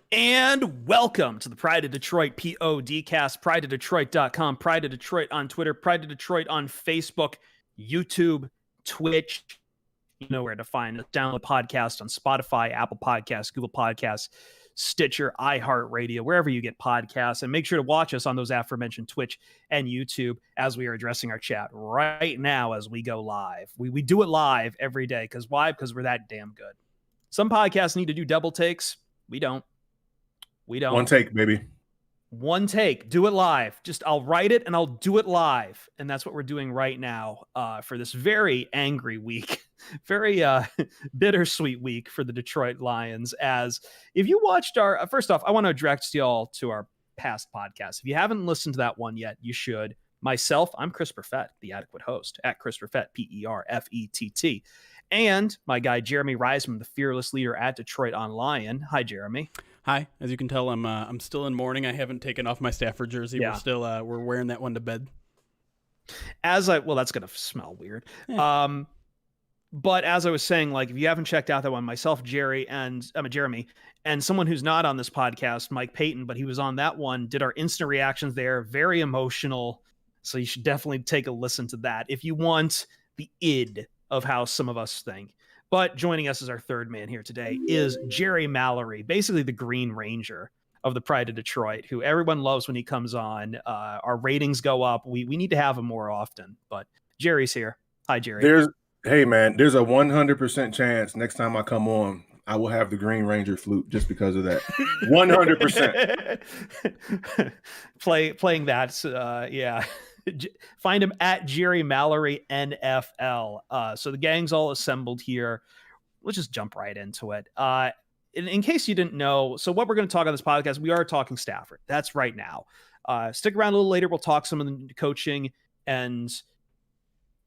And welcome to the Pride of Detroit PODcast, prideofdetroit.com, Pride of Detroit on Twitter, Pride of Detroit on Facebook, YouTube, Twitch. You know where to find us. Download podcast on Spotify, Apple Podcasts, Google Podcasts, Stitcher, iHeartRadio, wherever you get podcasts. And make sure to watch us on those aforementioned Twitch and YouTube as we are addressing our chat right now as we go live. We do it live every day. Because why? Because we're that damn good. Some podcasts need to do double takes. We don't. One take, baby. One take. Do it live. I'll write it and I'll do it live. And that's what we're doing right now for this very angry week. Very bittersweet week for the Detroit Lions. As if you watched our, first off, I want to direct you all to our past podcast. If you haven't listened to that one yet, you should. Myself, I'm Chris Perfett, the adequate host at Chris Perfett, Perfett. And my guy, Jeremy Reisman, the fearless leader at Detroit Online. Hi, Jeremy. Hi. As you can tell, I'm still in mourning. I haven't taken off my Stafford jersey. Yeah. We're wearing that one to bed. Well, that's gonna smell weird. Yeah. But as I was saying, like if you haven't checked out that one, myself, Jeremy, and someone who's not on this podcast, Mike Payton, but he was on that one, did our instant reactions there. Very emotional. So you should definitely take a listen to that if you want the id of how some of us think. But joining us as our third man here today is Jerry Mallory, basically the Green Ranger of the Pride of Detroit, who everyone loves when he comes on. Our ratings go up. We need to have him more often. But Jerry's here. Hi, Jerry. Hey, man, there's a 100% chance next time I come on, I will have the Green Ranger flute just because of that. 100%. Playing that, yeah. Find him at Jerry Mallory NFL. So the gang's all assembled here. Let's just jump right into it. In case you didn't know, so what we're going to talk on this podcast, we are talking Stafford. That's right now. Stick around a little later. We'll talk some of the coaching and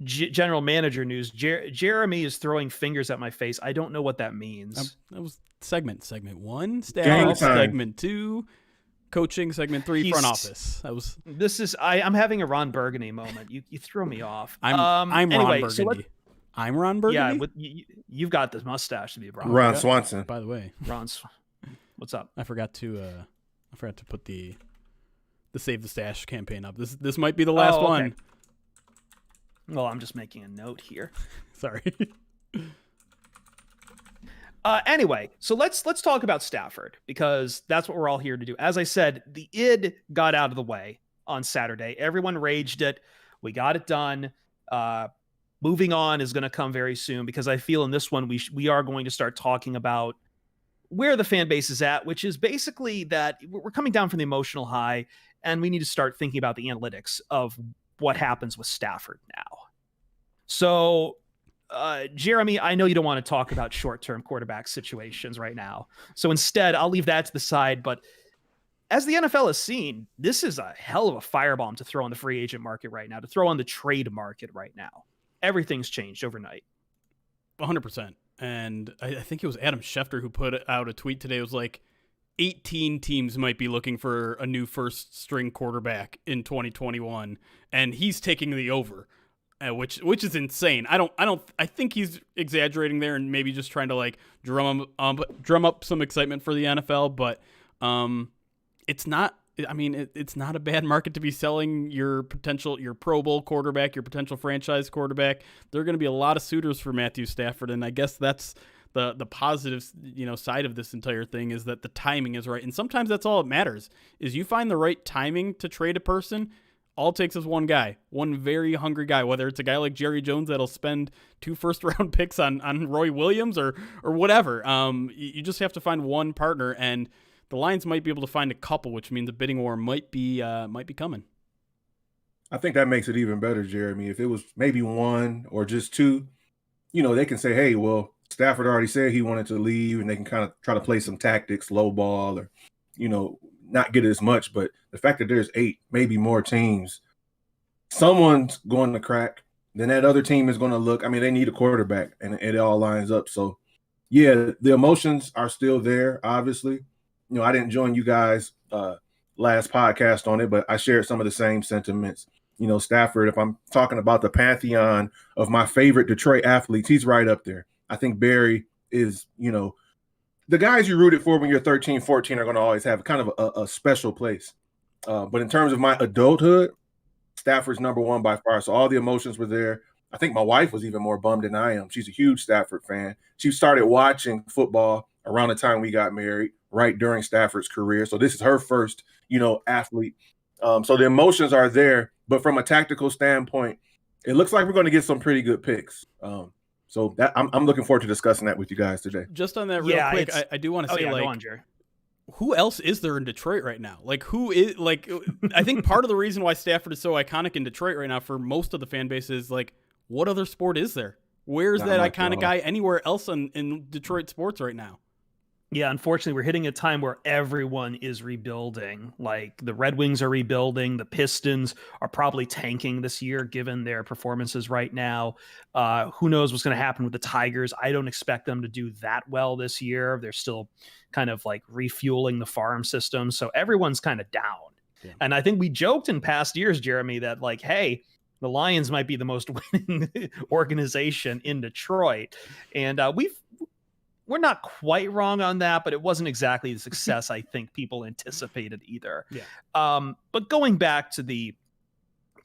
general manager news. Jeremy is throwing fingers at my face. I don't know what that means. That was segment 1, Stafford, segment 2. Coaching, segment 3, front office. I'm having a Ron Burgundy moment. You throw me off. I'm Ron Burgundy. I'm Ron Burgundy. Yeah, you've got this mustache to be Ron Swanson. By the way, what's up? I forgot to put the Save the Stash campaign up. This might be the last one. Well, I'm just making a note here. Sorry. Anyway, so let's talk about Stafford because that's what we're all here to do. As I said, the id got out of the way on Saturday. Everyone raged it. We got it done. Moving on is going to come very soon because I feel in this one we are going to start talking about where the fan base is at, which is basically that we're coming down from the emotional high and we need to start thinking about the analytics of what happens with Stafford now. So Jeremy, I know you don't want to talk about short-term quarterback situations right now. So instead, I'll leave that to the side. But as the NFL has seen, this is a hell of a firebomb to throw on the free agent market right now, to throw on the trade market right now. Everything's changed overnight. 100%. And I think it was Adam Schefter who put out a tweet today. It was like 18 teams might be looking for a new first-string quarterback in 2021, and he's taking the over. Which is insane. I think he's exaggerating there and maybe just trying to like drum up some excitement for the NFL, but it's not. I mean, it's not a bad market to be selling your Pro Bowl quarterback, your potential franchise quarterback. There are going to be a lot of suitors for Matthew Stafford, and I guess that's the positive side of this entire thing is that the timing is right, and sometimes that's all that matters is you find the right timing to trade a person. All it takes is one guy, one very hungry guy, whether it's a guy like Jerry Jones that'll spend 2 first-round picks on Roy Williams or whatever. You just have to find one partner, and the Lions might be able to find a couple, which means a bidding war might be coming. I think that makes it even better, Jeremy. If it was maybe one or just two, they can say, hey, well, Stafford already said he wanted to leave, and they can kind of try to play some tactics, low ball, or, not get as much, but the fact that there's 8, maybe more teams, someone's going to crack. Then that other team is going to look. I mean, they need a quarterback, and it all lines up. So, yeah, the emotions are still there, obviously. I didn't join you guys last podcast on it, but I shared some of the same sentiments. Stafford, if I'm talking about the pantheon of my favorite Detroit athletes, he's right up there. I think Barry is, the guys you rooted for when you're 13, 14 are going to always have kind of a special place. But in terms of my adulthood, Stafford's number one by far. So all the emotions were there. I think my wife was even more bummed than I am. She's a huge Stafford fan. She started watching football around the time we got married, right during Stafford's career. So this is her first, athlete. So the emotions are there. But from a tactical standpoint, it looks like we're going to get some pretty good picks. So that I'm looking forward to discussing that with you guys today. Just on that real quick, I do want to say, go on, Jerry. Who else is there in Detroit right now? Like, who is, like, I think part of the reason why Stafford is so iconic in Detroit right now for most of the fan base is, like, what other sport is there? Where's that iconic guy anywhere else in Detroit sports right now? Yeah, unfortunately, we're hitting a time where everyone is rebuilding. Like, the Red Wings are rebuilding. The Pistons are probably tanking this year, given their performances right now. Who knows what's going to happen with the Tigers? I don't expect them to do that well this year. They're still kind of like refueling the farm system. So everyone's kind of down. Yeah. And I think we joked in past years, Jeremy, that like, hey, the Lions might be the most winning organization in Detroit. And we're not quite wrong on that, but it wasn't exactly the success I think people anticipated either. Yeah. But going back to the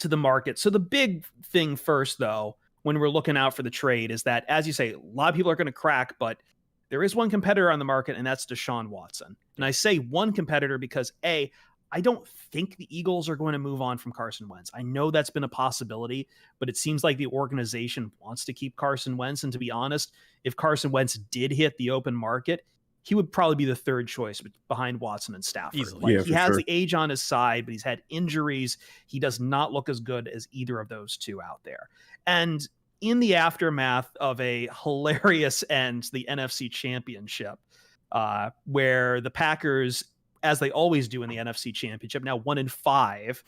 market. So the big thing first, though, when we're looking out for the trade is that, as you say, a lot of people are going to crack, but there is one competitor on the market, and that's Deshaun Watson. And I say one competitor because, A, I don't think the Eagles are going to move on from Carson Wentz. I know that's been a possibility, but it seems like the organization wants to keep Carson Wentz. And to be honest, if Carson Wentz did hit the open market, he would probably be the third choice behind Watson and Stafford. Easily. He has the age on his side, but he's had injuries. He does not look as good as either of those two out there. And in the aftermath of a hilarious end to the NFC Championship, where the Packers, as they always do in the NFC Championship, now 1-5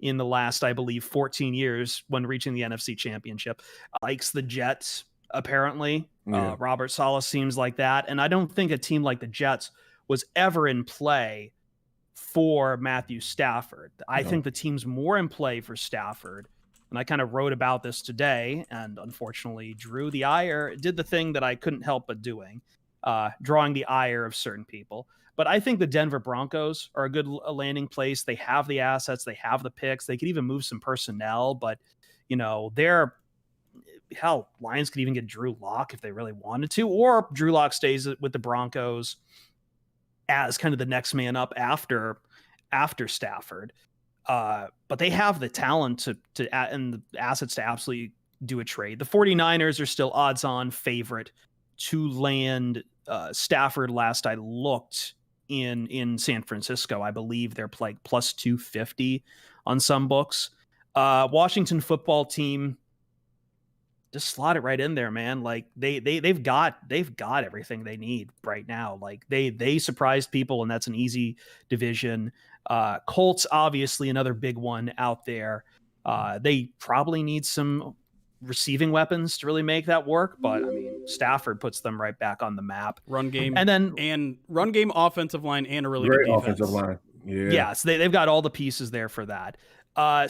in the last, I believe, 14 years when reaching the NFC Championship, likes the Jets, apparently. Yeah. Robert Saleh seems like that. And I don't think a team like the Jets was ever in play for Matthew Stafford. I think the team's more in play for Stafford. And I kind of wrote about this today, and unfortunately did the thing that I couldn't help but doing, drawing the ire of certain people. But I think the Denver Broncos are a good landing place. They have the assets. They have the picks. They could even move some personnel. But, Lions could even get Drew Lock if they really wanted to. Or Drew Lock stays with the Broncos as kind of the next man up after Stafford. But they have the talent and the assets to absolutely do a trade. The 49ers are still odds-on favorite to land Stafford last I looked in San Francisco. I believe they're like plus 250 on some books. Washington football team, just slot it right in there, man. Like they've got everything they need right now. Like they surprised people, and that's an easy division. Colts, obviously another big one out there. They probably need some receiving weapons to really make that work, but I mean, Stafford puts them right back on the map. Run game, and run game, offensive line, and a really great good defense. Offensive line. Yeah, so they've got all the pieces there for that.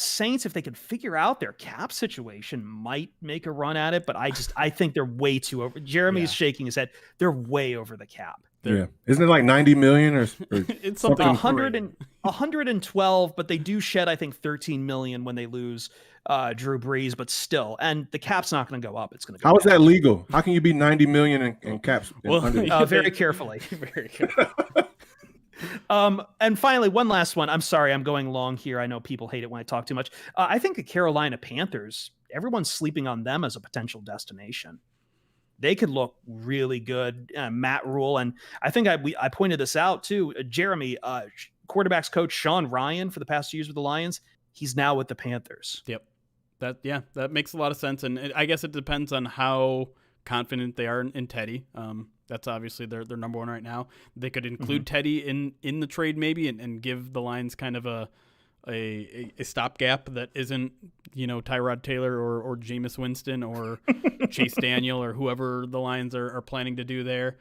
Saints, if they could figure out their cap situation, might make a run at it, but I think they're way too over. Jeremy's shaking his head. They're way over the cap. Yeah, isn't it like 90 million or it's something 112, but they do shed, I think, 13 million when they lose Drew Brees, but still, and the cap's not going to go up. It's going to go How is that legal? How can you be 90 million in caps? Very carefully. Very carefully. And finally, one last one. I'm sorry, I'm going long here. I know people hate it when I talk too much. I think the Carolina Panthers, everyone's sleeping on them as a potential destination. They could look really good. Matt Rule, and I think I pointed this out too. Jeremy, quarterbacks coach Sean Ryan for the past 2 years with the Lions, he's now with the Panthers. Yep. That makes a lot of sense, and I guess it depends on how confident they are in Teddy. That's obviously their number one right now. They could include Teddy in the trade maybe, and give the Lions kind of a stopgap that isn't, Tyrod Taylor or Jameis Winston or Chase Daniel or whoever the Lions are planning to do there.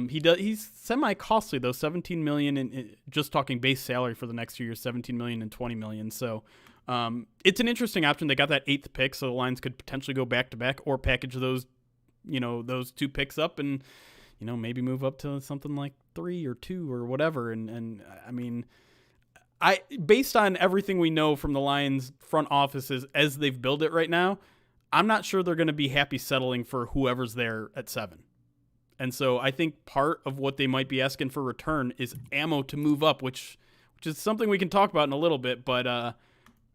He's semi-costly though, $17 million in just talking base salary for the next 2 years, $17 million and $20 million. So it's an interesting option. They got that 8th pick, so the Lions could potentially go back to back or package those, those 2 picks up and maybe move up to something like 3 or 2 or whatever. And I mean, based on everything we know from the Lions front offices as they've built it right now, I'm not sure they're going to be happy settling for whoever's there at 7. And so I think part of what they might be asking for return is ammo to move up, which is something we can talk about in a little bit. But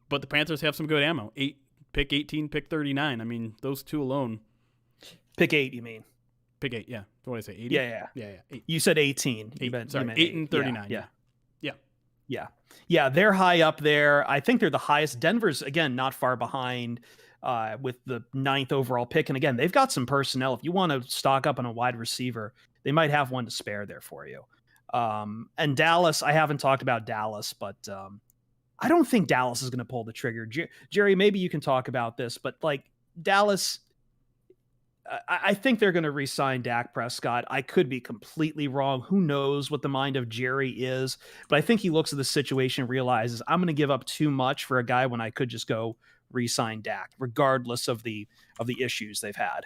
the Panthers have some good ammo. Pick 18, pick 39. I mean, those two alone. Pick 8, you mean? Pick 8, yeah. What did I say? 80? Yeah. 8. You said 18. 8, you meant 8 and 39. Yeah, they're high up there. I think they're the highest. Denver's, again, not far behind with the 9th overall pick. And again, they've got some personnel. If you want to stock up on a wide receiver, they might have one to spare there for you. And Dallas, I haven't talked about Dallas, but I don't think Dallas is going to pull the trigger. Jerry, maybe you can talk about this, but like Dallas, I think they're going to re-sign Dak Prescott. I could be completely wrong. Who knows what the mind of Jerry is? But I think he looks at the situation and realizes I'm going to give up too much for a guy when I could just go re-sign Dak, regardless of the issues they've had.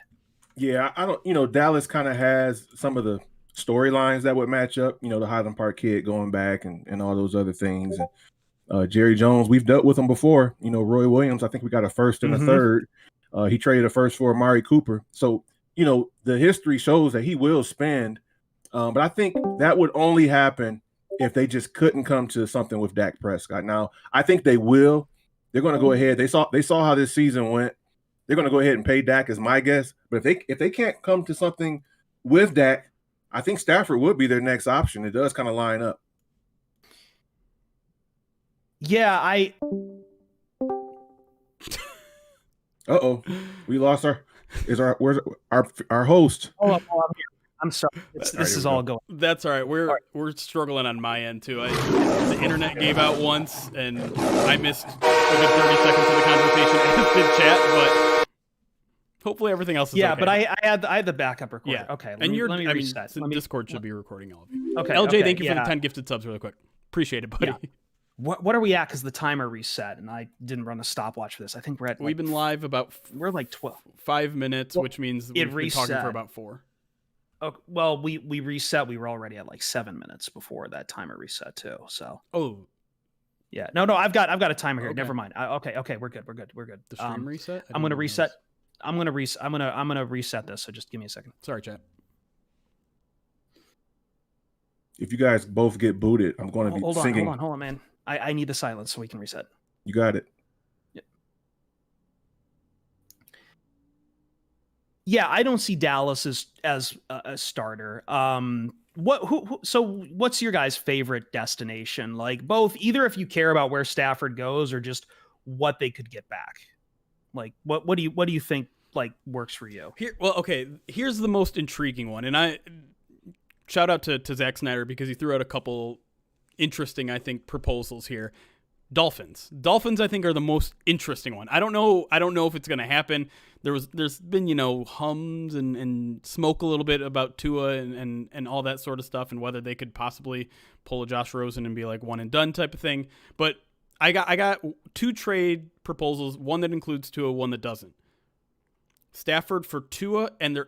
Yeah, I don't. Dallas kind of has some of the storylines that would match up. The Highland Park kid going back and all those other things. And Jerry Jones, we've dealt with him before. Roy Williams, I think we got a first and a third. He traded a first for Amari Cooper. So, the history shows that he will spend. But I think that would only happen if they just couldn't come to something with Dak Prescott. Now, I think they will. They're going to go ahead. They saw how this season went. They're going to go ahead and pay Dak, is my guess. But if they can't come to something with Dak, I think Stafford would be their next option. It does kind of line up. Yeah, Uh-oh, we lost where's our host? Oh, I'm here. I'm sorry. This is all going. That's all right. We're struggling on my end too. The internet gave out once, and I missed a good 30 seconds of the conversation in the chat. But hopefully everything else is okay. But I had the backup recording. Yeah. Okay. Let me reset. Discord should be recording all of you. Okay. LJ, thank you for the 10 gifted subs really quick. Appreciate it, buddy. Yeah. What are we at? Because the timer reset, and I didn't run a stopwatch for this. I think we're at. We've been live about. We're like 5 minutes, which means we've been talking for about 4. Oh, well, we reset. We were already at like 7 minutes before that timer reset too. So. Oh. Yeah. No. I've got a timer here. Okay. Never mind. Okay. We're good. The stream reset. I'm gonna reset. I'm gonna reset this. So just give me a second. Sorry, chat. If you guys both get booted, I'm going to be singing. Hold on, man. I need the silence so we can reset. You got it. Yeah, I don't see Dallas as a starter. So what's your guys' favorite destination? Like both, either if you care about where Stafford goes or just what they could get back. Like what do you think like works for you? Here's the most intriguing one, and I shout out to Zach Snyder because he threw out a couple interesting, I think, proposals here. Dolphins, I think, are the most interesting one. I don't know if it's going to happen. There's been hums and smoke a little bit about Tua and all that sort of stuff, and whether they could possibly pull a Josh Rosen and be like one and done type of thing. But I got 2 trade proposals, one that includes Tua, one that doesn't. Stafford for Tua, and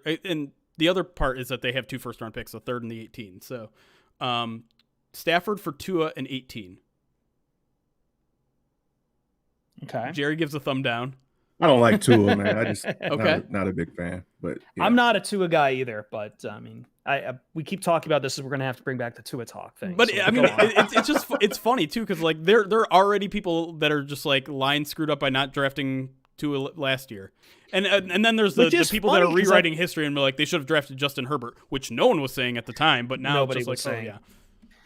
the other part is that they have 2 first-round picks, the 3rd and the 18. So Stafford for Tua and 18. Okay. Jerry gives a thumb down. I don't like Tua, man. I just okay. Not a big fan. But yeah. I'm not a Tua guy either. But I mean, we keep talking about this, and we're gonna have to bring back the Tua talk thing. But so I mean, it's funny too, because like there are already people that are just like line screwed up by not drafting Tua last year. And then there's the people that are rewriting history and be like, they should have drafted Justin Herbert, which no one was saying at the time, but now nobody it's just was like, saying. oh yeah.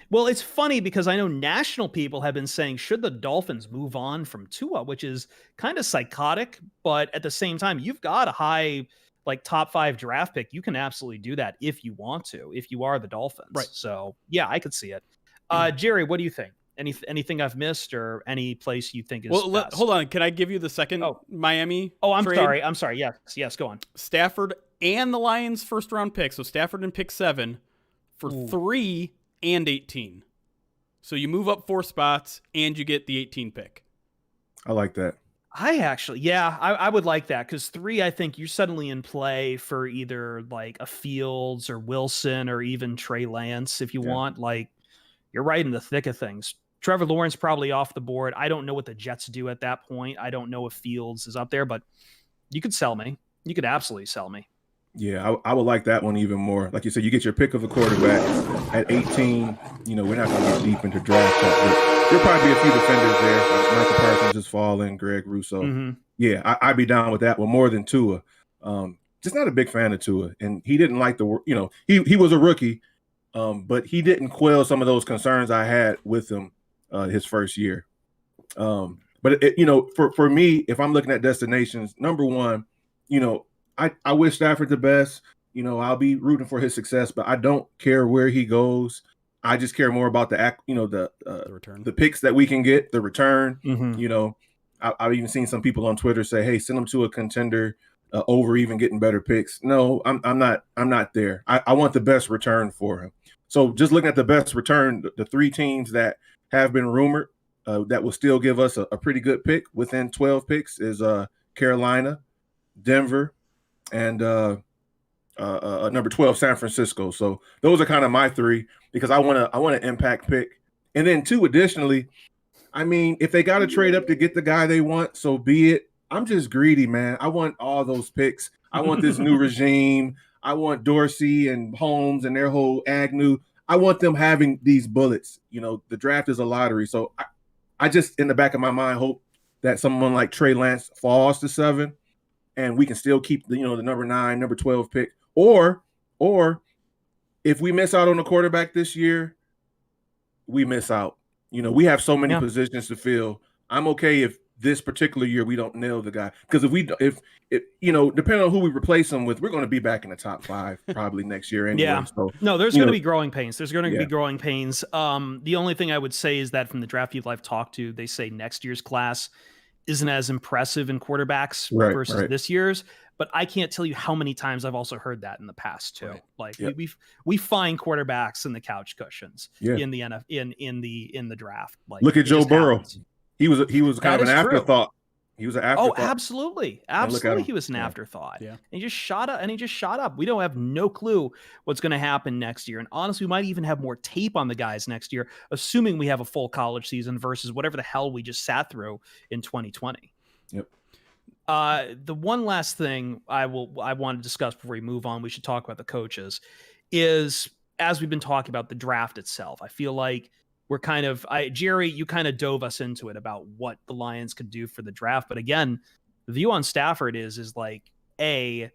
Well, it's funny because I know national people have been saying, should the Dolphins move on from Tua, which is kind of psychotic, but at the same time, you've got a high, like top 5 draft pick. You can absolutely do that if you want to, if you are the Dolphins. Right. So yeah, I could see it. Jerry, what do you think? Anything I've missed or any place you think is best? Hold on. Can I give you the second Miami trade? I'm sorry. Yes, go on. Stafford and the Lions first round pick. So Stafford in pick 7 for 3 and 18. So you move up 4 spots and you get the 18 pick. I like that. I would like that because 3, I think you're suddenly in play for either like a Fields or Wilson or even Trey Lance if you Yeah. want. Like, you're right in the thick of things. Trevor Lawrence probably off the board. I don't know what the Jets do at that point. I don't know if Fields is up there, but you could sell me. You could absolutely sell me. Yeah, I would like that one even more. Like you said, you get your pick of a quarterback at 18. We're not going to get deep into draft talk, but there'll probably be a few defenders there. Like Michael Parsons is falling, Greg Rousseau. Mm-hmm. Yeah, I'd be down with that one more than Tua. Just not a big fan of Tua, and he didn't like he was a rookie, but he didn't quell some of those concerns I had with him his first year. But for me, if I'm looking at destinations, number one, I wish Stafford the best. I'll be rooting for his success, but I don't care where he goes. I just care more about the return, the picks that we can get, the return. Mm-hmm. I've even seen some people on Twitter say, "Hey, send him to a contender over even getting better picks." No, I'm not there. I want the best return for him. So just looking at the best return, the 3 teams that have been rumored that will still give us a pretty good pick within 12 picks is Carolina, Denver, and number 12 San Francisco. So those are kind of my 3 because I want to impact pick. And then 2 additionally, I mean, if they got to trade up to get the guy they want, so be it. I'm just greedy, man. I want all those picks. I want this new regime. I want Dorsey and Holmes and their whole Agnew. I want them having these bullets. The draft is a lottery. So I just, in the back of my mind, hope that someone like Trey Lance falls to 7 and we can still keep the number 9, number 12 pick. Or if we miss out on a quarterback this year, we miss out. We have so many positions to fill. I'm okay if this particular year we don't nail the guy, because if depending on who we replace him with, we're going to be back in the top 5 probably next year anyway. Yeah. So, no, there's going to be growing pains. There's going to be growing pains. The only thing I would say is that from the draft people I've talked to, they say next year's class isn't as impressive in quarterbacks versus this year's. But I can't tell you how many times I've also heard that in the past too. Like we find quarterbacks in the couch cushions in the in the draft. Like, look at Joe Burrow. He was kind of an afterthought. He was an afterthought. Oh, absolutely. He was an afterthought. Yeah. And he just shot up. We don't have no clue what's going to happen next year. And honestly, we might even have more tape on the guys next year, assuming we have a full college season versus whatever the hell we just sat through in 2020. Yep. The one last thing I want to discuss before we move on, we should talk about the coaches, is as we've been talking about the draft itself, I feel like we're Jerry, you kind of dove us into it about what the Lions could do for the draft. But again, the view on Stafford is like, get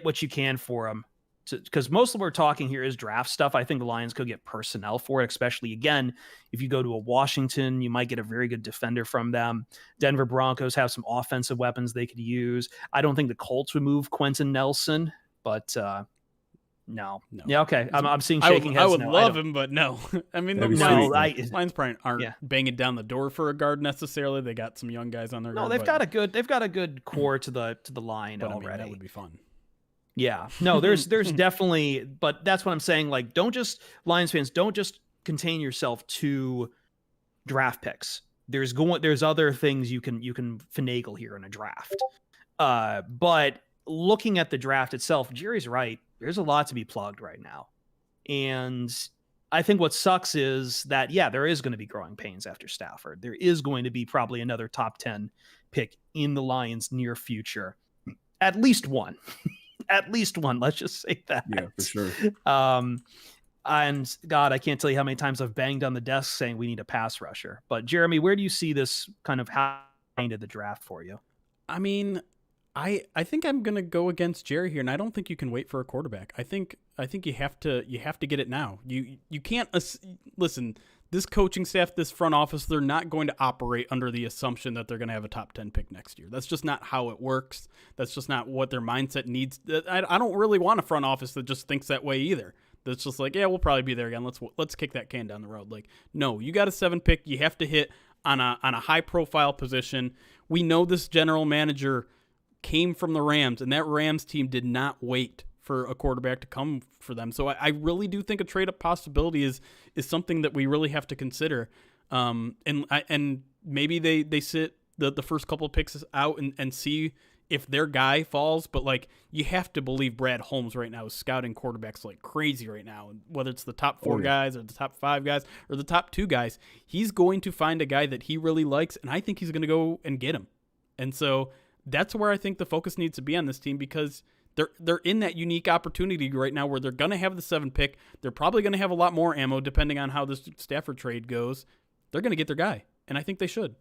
what you can for him. Because most of what we're talking here is draft stuff. I think the Lions could get personnel for it, especially, again, if you go to a Washington, you might get a very good defender from them. Denver Broncos have some offensive weapons they could use. I don't think the Colts would move Quentin Nelson, but no. Yeah, okay. I'm seeing shaking heads. I would love him, but no. I mean, the Lions probably aren't banging down the door for a guard necessarily. They got some young guys on their guard. They've got a good core to the line already. I mean, that would be fun. Yeah, no, there's definitely, but that's what I'm saying. Like, Lions fans, don't just contain yourself to draft picks. There's other things you can finagle here in a draft. But looking at the draft itself, Jerry's right. There's a lot to be plugged right now. And I think what sucks is that, there is going to be growing pains after Stafford. There is going to be probably another top 10 pick in the Lions' near future. At least one. At least one. Let's just say that. Yeah, for sure. And God, I can't tell you how many times I've banged on the desk saying we need a pass rusher. But Jeremy, where do you see this kind of into the draft for you? I mean, I think I'm gonna go against Jerry here, and I don't think you can wait for a quarterback. I think you have to get it now. You can't listen. This coaching staff, this front office, they're not going to operate under the assumption that they're going to have a top 10 pick next year. That's just not how it works. That's just not what their mindset needs. I don't really want a front office that just thinks that way either. That's just like, we'll probably be there again. Let's kick that can down the road. Like, no, you got a 7 pick. You have to hit on a high profile position. We know this general manager came from the Rams, and that Rams team did not wait for a quarterback to come for them. So I really do think a trade-up possibility is something that we really have to consider. And maybe they sit the first couple of picks out and see if their guy falls. But like, you have to believe Brad Holmes right now is scouting quarterbacks like crazy right now. Whether it's the top 4 guys or the top 5 guys or the top 2 guys, he's going to find a guy that he really likes, and I think he's going to go and get him. And so that's where I think the focus needs to be on this team, because they're in that unique opportunity right now where they're going to have the 7th pick. They're probably going to have a lot more ammo depending on how this Stafford trade goes. They're going to get their guy, and I think they should.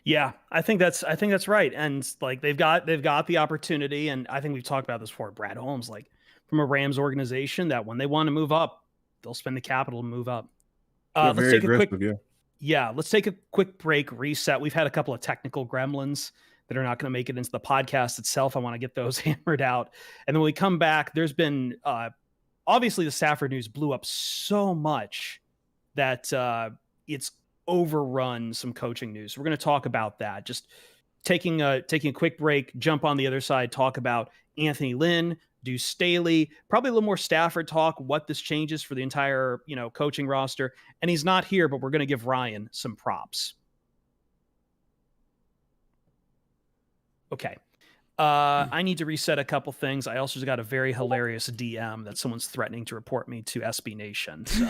Yeah, I think that's right. And like they've got the opportunity, and I think we've talked about this before. Brad Holmes, like from a Rams organization, that when they want to move up, they'll spend the capital to move up. Let's take a quick let's take a quick break, reset. We've had a couple of technical gremlins that are not going to make it into the podcast itself. I want to get those hammered out. And then when we come back, there's been obviously the Stafford news blew up so much that it's overrun some coaching news. We're going to talk about that. Just taking a quick break, jump on the other side, talk about Anthony Lynn, Deuce Staley, probably a little more Stafford talk, what this changes for the entire, coaching roster. And he's not here, but we're going to give Ryan some props. Okay. I need to reset a couple things. I also just got a very hilarious DM that someone's threatening to report me to SB Nation. So,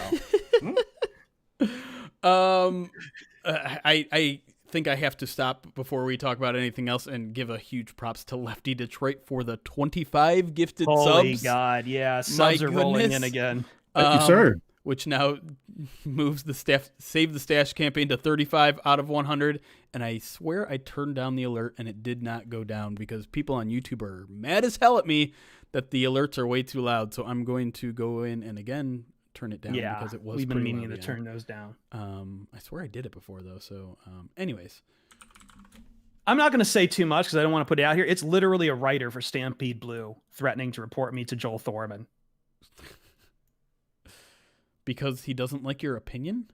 I think I have to stop before we talk about anything else and give a huge props to Lefty Detroit for the 25 gifted subs. Holy God, yeah, subs are rolling in again. Thank you, sir. Which now moves the Save the Stash campaign to 35 out of 100. And I swear I turned down the alert and it did not go down because people on YouTube are mad as hell at me that the alerts are way too loud. So I'm going to go in and again turn it down because it was we've been meaning loud, to turn those down. I swear I did it before though. So anyways. I'm not going to say too much because I don't want to put it out here. It's literally a writer for Stampede Blue threatening to report me to Joel Thorman. Because he doesn't like your opinion?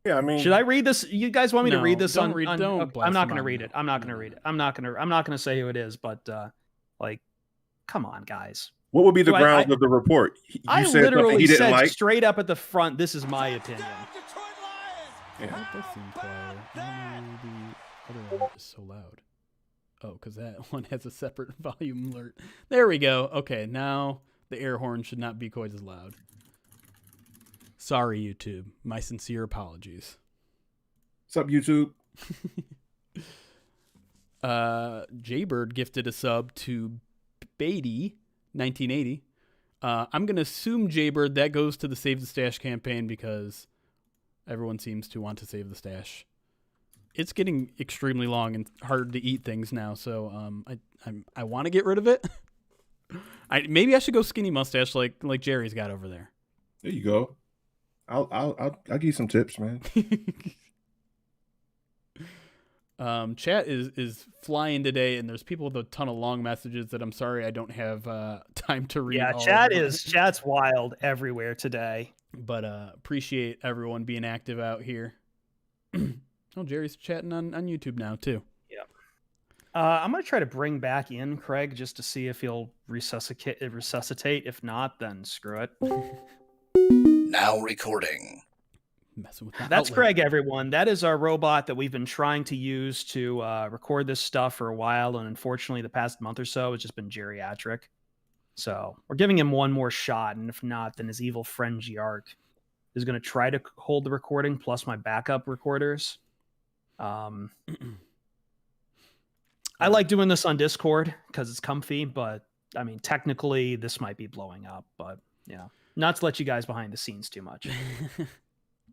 Yeah, I mean, should I read this? You guys want me to read this? Don't okay, I'm not going to read it. I'm not going to read it. I'm not going to say who it is. But come on, guys. What would be the grounds of the report? I said literally he didn't said like? Straight up at the front, this is my opinion. Yeah. That does seem quiet. The other one is so loud. Oh, because that one has a separate volume alert. There we go. Okay, now the air horn should not be quite as loud. Sorry, YouTube. My sincere apologies. What's up, YouTube? Jaybird gifted a sub to Beatty, 1980. I'm going to assume, Jaybird, that goes to the Save the Stash campaign because everyone seems to want to save the stash. It's getting extremely long and hard to eat things now, so I want to get rid of it. Maybe I should go skinny mustache like Jerry's got over there. There you go. I'll give you some tips, man. Chat is flying today, and there's people with a ton of long messages that I'm sorry I don't have time to read. Yeah, chat's wild everywhere today. But appreciate everyone being active out here. Oh, Jerry's chatting on YouTube now too. Yeah. I'm gonna try to bring back in Craig just to see if he'll resuscitate. If not, then screw it. Now recording. Messing with That's Craig, everyone. That is our robot that we've been trying to use to record this stuff for a while, and unfortunately, the past month or so, it's just been geriatric. So we're giving him one more shot, and if not, then his evil friend Giark is going to try to hold the recording plus my backup recorders. I like doing this on Discord because it's comfy, but I mean, technically, this might be blowing up, but yeah. Not to let you guys behind the scenes too much.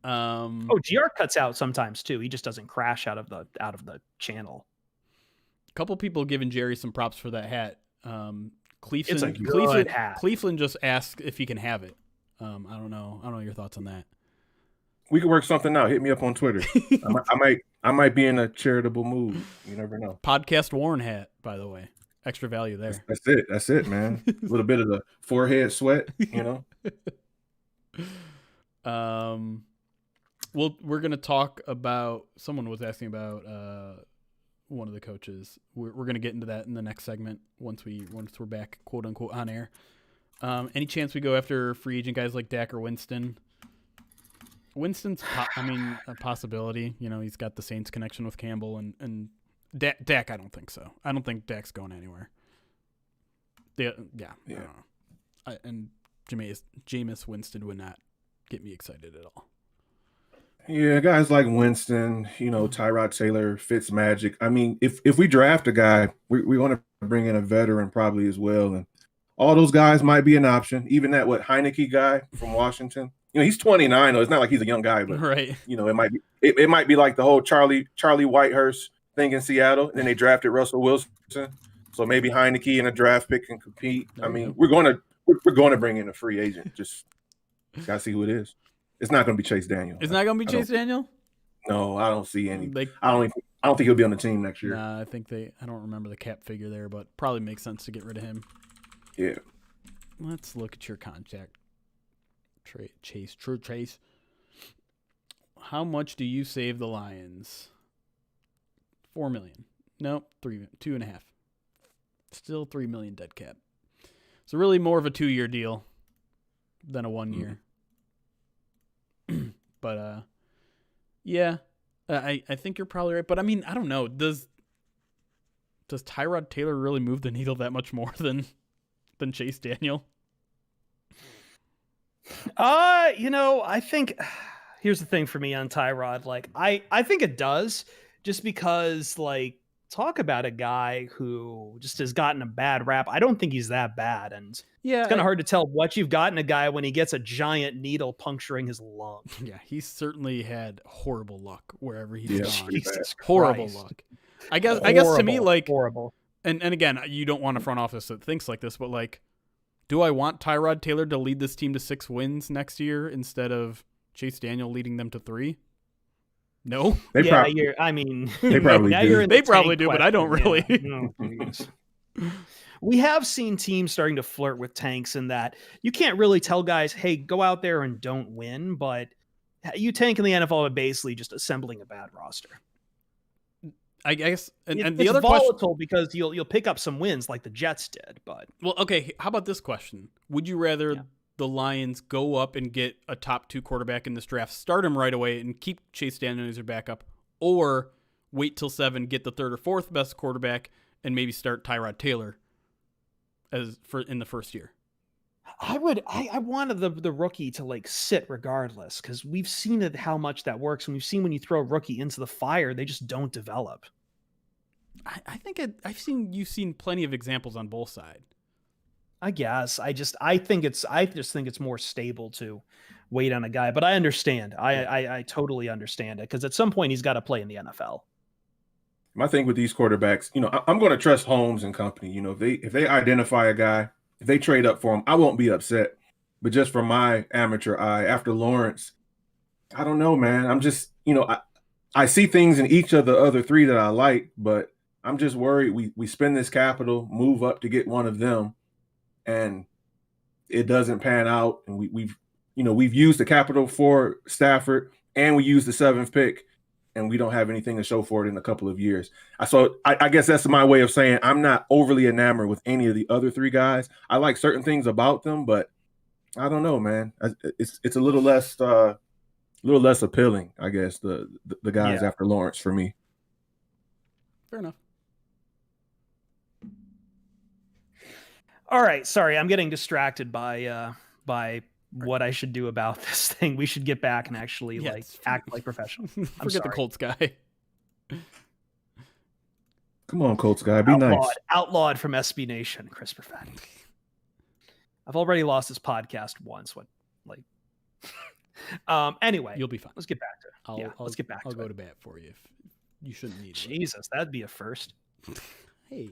GR cuts out sometimes too. He just doesn't crash out of the channel. A couple people giving Jerry some props for that hat. Cleveland, it's a good hat. Cleveland just asked if he can have it. I don't know your thoughts on that. We could work something out. Hit me up on Twitter. I might be in a charitable mood. You never know. Podcast Warren hat, by the way. Extra value there. That's it, man. A little bit of the forehead sweat, you know. We're gonna talk about. Someone was asking about one of the coaches. We're gonna get into that in the next segment once we're back, quote unquote, on air. Any chance we go after free agent guys like Dak or Winston? Winston's, a possibility. He's got the Saints connection with Campbell and Dak. I don't think so. I don't think Dak's going anywhere. I don't know. And Jameis Winston would not get me excited at all. Yeah, guys like Winston, Tyrod Taylor, Fitzmagic. I mean, if we draft a guy, we want to bring in a veteran probably as well. And all those guys might be an option. Even that Heineke guy from Washington. He's 29 though. It's not like he's a young guy, but right. It might be like the whole Charlie Whitehurst thing in Seattle, and then they drafted Russell Wilson. So maybe Heineke in a draft pick can compete. We're going to bring in a free agent. Just gotta see who it is. It's not going to be Chase Daniel. It's not going to be Chase Daniel? No, I don't see any. I don't think he'll be on the team next year. Nah, I don't remember the cap figure there, but probably makes sense to get rid of him. Yeah. Let's look at your contract. Chase. How much do you save the Lions? $4 million. Nope, $2.5. Still $3 million dead cap. So really more of a 2-year deal than a 1 year. But yeah, I think you're probably right. But I don't know. Does Tyrod Taylor really move the needle that much more than Chase Daniel? I think here's the thing for me on Tyrod. Like, I think it does, just because, like, talk about a guy who just has gotten a bad rap. I don't think he's that bad, and it's kind of hard to tell what you've got in a guy when he gets a giant needle puncturing his lung. Yeah, he's certainly had horrible luck wherever he's gone. Jesus horrible Christ. Luck. I guess to me, like, horrible. And again, you don't want a front office that thinks like this, but like, do I want Tyrod Taylor to lead this team to 6 wins next year instead of Chase Daniel leading them to 3? No. They probably do. They probably do, but I don't really. Yeah. We have seen teams starting to flirt with tanks in that you can't really tell guys, hey, go out there and don't win, but you tank in the NFL are basically just assembling a bad roster. I guess, and it's the other volatile because you'll pick up some wins like the Jets did, but okay. How about this question? Would you rather the Lions go up and get a top 2 quarterback in this draft, start him right away, and keep Chase Daniel as your backup, or wait till 7, get the 3rd or 4th best quarterback, and maybe start Tyrod Taylor in the first year? I wanted the rookie to like sit regardless, because we've seen how much that works, and we've seen when you throw a rookie into the fire, they just don't develop. I think you've seen plenty of examples on both sides. I guess I just think it's more stable to wait on a guy, but I understand. I totally understand it, because at some point he's got to play in the NFL. My thing with these quarterbacks, I'm going to trust Holmes and company. If they identify a guy, if they trade up for him, I won't be upset. But just from my amateur eye, after Lawrence, I don't know, man. I'm just, I see things in each of the other 3 that I like, but I'm just worried we spend this capital, move up to get one of them, and it doesn't pan out. And we've used the capital for Stafford, and we used the 7th pick, and we don't have anything to show for it in a couple of years. So I guess that's my way of saying I'm not overly enamored with any of the other 3 guys. I like certain things about them, but I don't know, man. It's a little less appealing, I guess, the guys after Lawrence for me. Fair enough. All right, sorry, I'm getting distracted by what I should do about this thing. We should get back and actually act like professionals. Forget the Colts guy. Come on, Colts guy, be nice. Outlawed from SB Nation, Chris Perfetti. I've already lost this podcast once. Anyway, you'll be fine. Let's get back to it. Let's get back. I'll go to bat for you if you shouldn't need. Jesus, that'd be a first. Hey.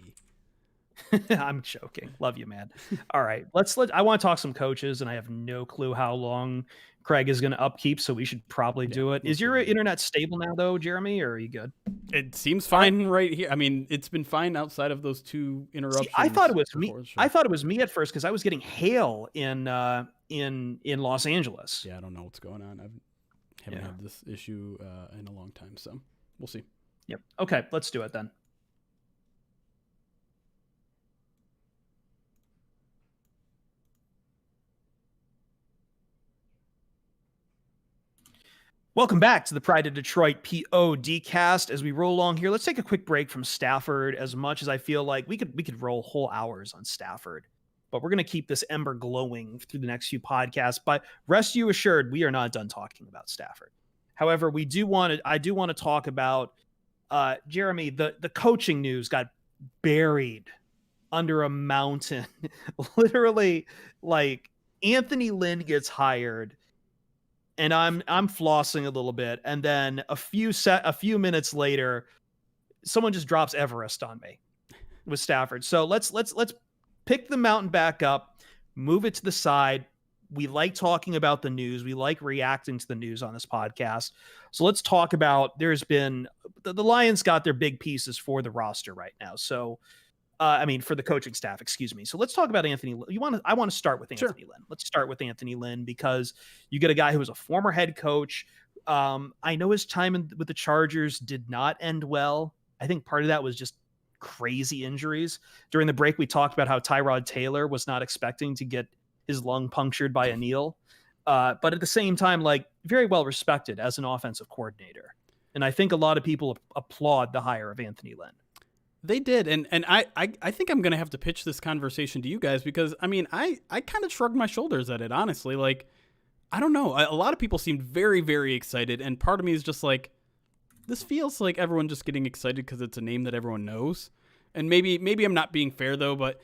I'm joking. Love you, man. All right. I want to talk some coaches, and I have no clue how long Craig is going to upkeep, so we should probably do it. Is your internet stable now, though, Jeremy, or are you good? It seems fine right here. It's been fine outside of those 2 interruptions. See, I thought it was me. I thought it was me at first, because I was getting hail in Los Angeles. Yeah, I don't know what's going on. I haven't had this issue in a long time, so we'll see. Yep. Okay, let's do it then. Welcome back to the Pride of Detroit POD-cast. As we roll along here, let's take a quick break from Stafford. As much as I feel like we could roll whole hours on Stafford, but we're going to keep this ember glowing through the next few podcasts. But rest you assured, we are not done talking about Stafford. However, I do want to talk about Jeremy. The coaching news got buried under a mountain. Literally, like Anthony Lynn gets hired. And I'm flossing a little bit, and then a few minutes later, someone just drops Everest on me with Stafford. So let's pick the mountain back up, move it to the side. We like talking about the news. We like reacting to the news on this podcast. So let's talk about. There's been the Lions got their big pieces for the roster right now. So. For the coaching staff, excuse me. So let's talk about Anthony. I want to start with Anthony Lynn. Let's start with Anthony Lynn because you get a guy who was a former head coach. I know his time with the Chargers did not end well. I think part of that was just crazy injuries. During the break, we talked about how Tyrod Taylor was not expecting to get his lung punctured by a needle. But at the same time, like very well respected as an offensive coordinator. And I think a lot of people applaud the hire of Anthony Lynn. They did, and I think I'm going to have to pitch this conversation to you guys because, I kind of shrugged my shoulders at it, honestly. Like, I don't know. A lot of people seemed very, very excited, and part of me is just like, this feels like everyone just getting excited because it's a name that everyone knows. And maybe I'm not being fair, though, but,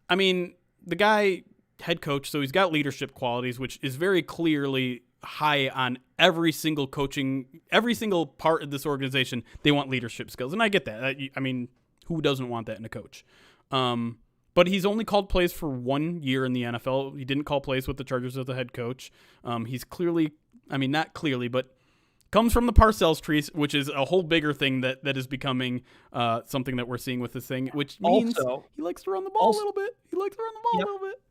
the guy, head coach, so he's got leadership qualities, which is very clearly high on every single part of this organization. They want leadership skills, and I get that. Who doesn't want that in a coach? But he's only called plays for 1 year in the NFL. He didn't call plays with the Chargers as a head coach. He's clearly, not clearly, but comes from the Parcells tree, which is a whole bigger thing that is becoming something that we're seeing with this thing, which means also, he likes to run the ball a little bit. A little bit.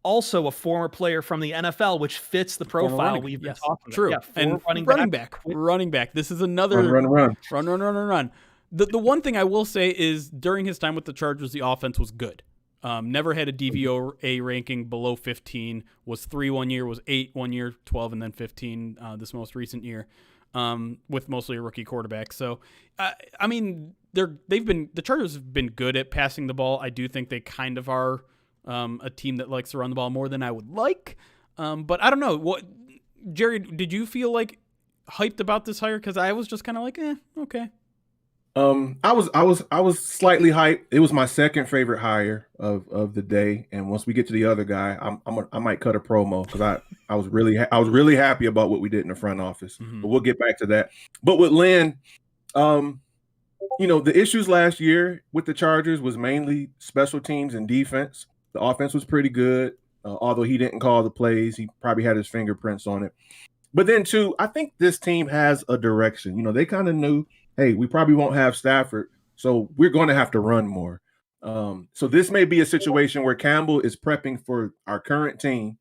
Also a former player from the NFL, which fits the profile we've been talking about. True. Yeah, and running back. This is another run. The one thing I will say is during his time with the Chargers, the offense was good. Never had a DVOA ranking below 15, was 3 1 year, was 8 1 year, 12, and then 15 this most recent year, with mostly a rookie quarterback. So, the Chargers have been good at passing the ball. I do think they kind of are a team that likes to run the ball more than I would like. But I don't know. Jerry, did you feel like hyped about this hire? Because I was just kind of like, okay. I was slightly hyped. It was my second favorite hire of the day, and once we get to the other guy, I might cut a promo because I was really happy about what we did in the front office. Mm-hmm. But we'll get back to that. But with Lynn, the issues last year with the Chargers was mainly special teams and defense. The offense was pretty good, although he didn't call the plays. He probably had his fingerprints on it. But then too, I think this team has a direction. They kind of knew, hey, we probably won't have Stafford, so we're going to have to run more. So this may be a situation where Campbell is prepping for our current team.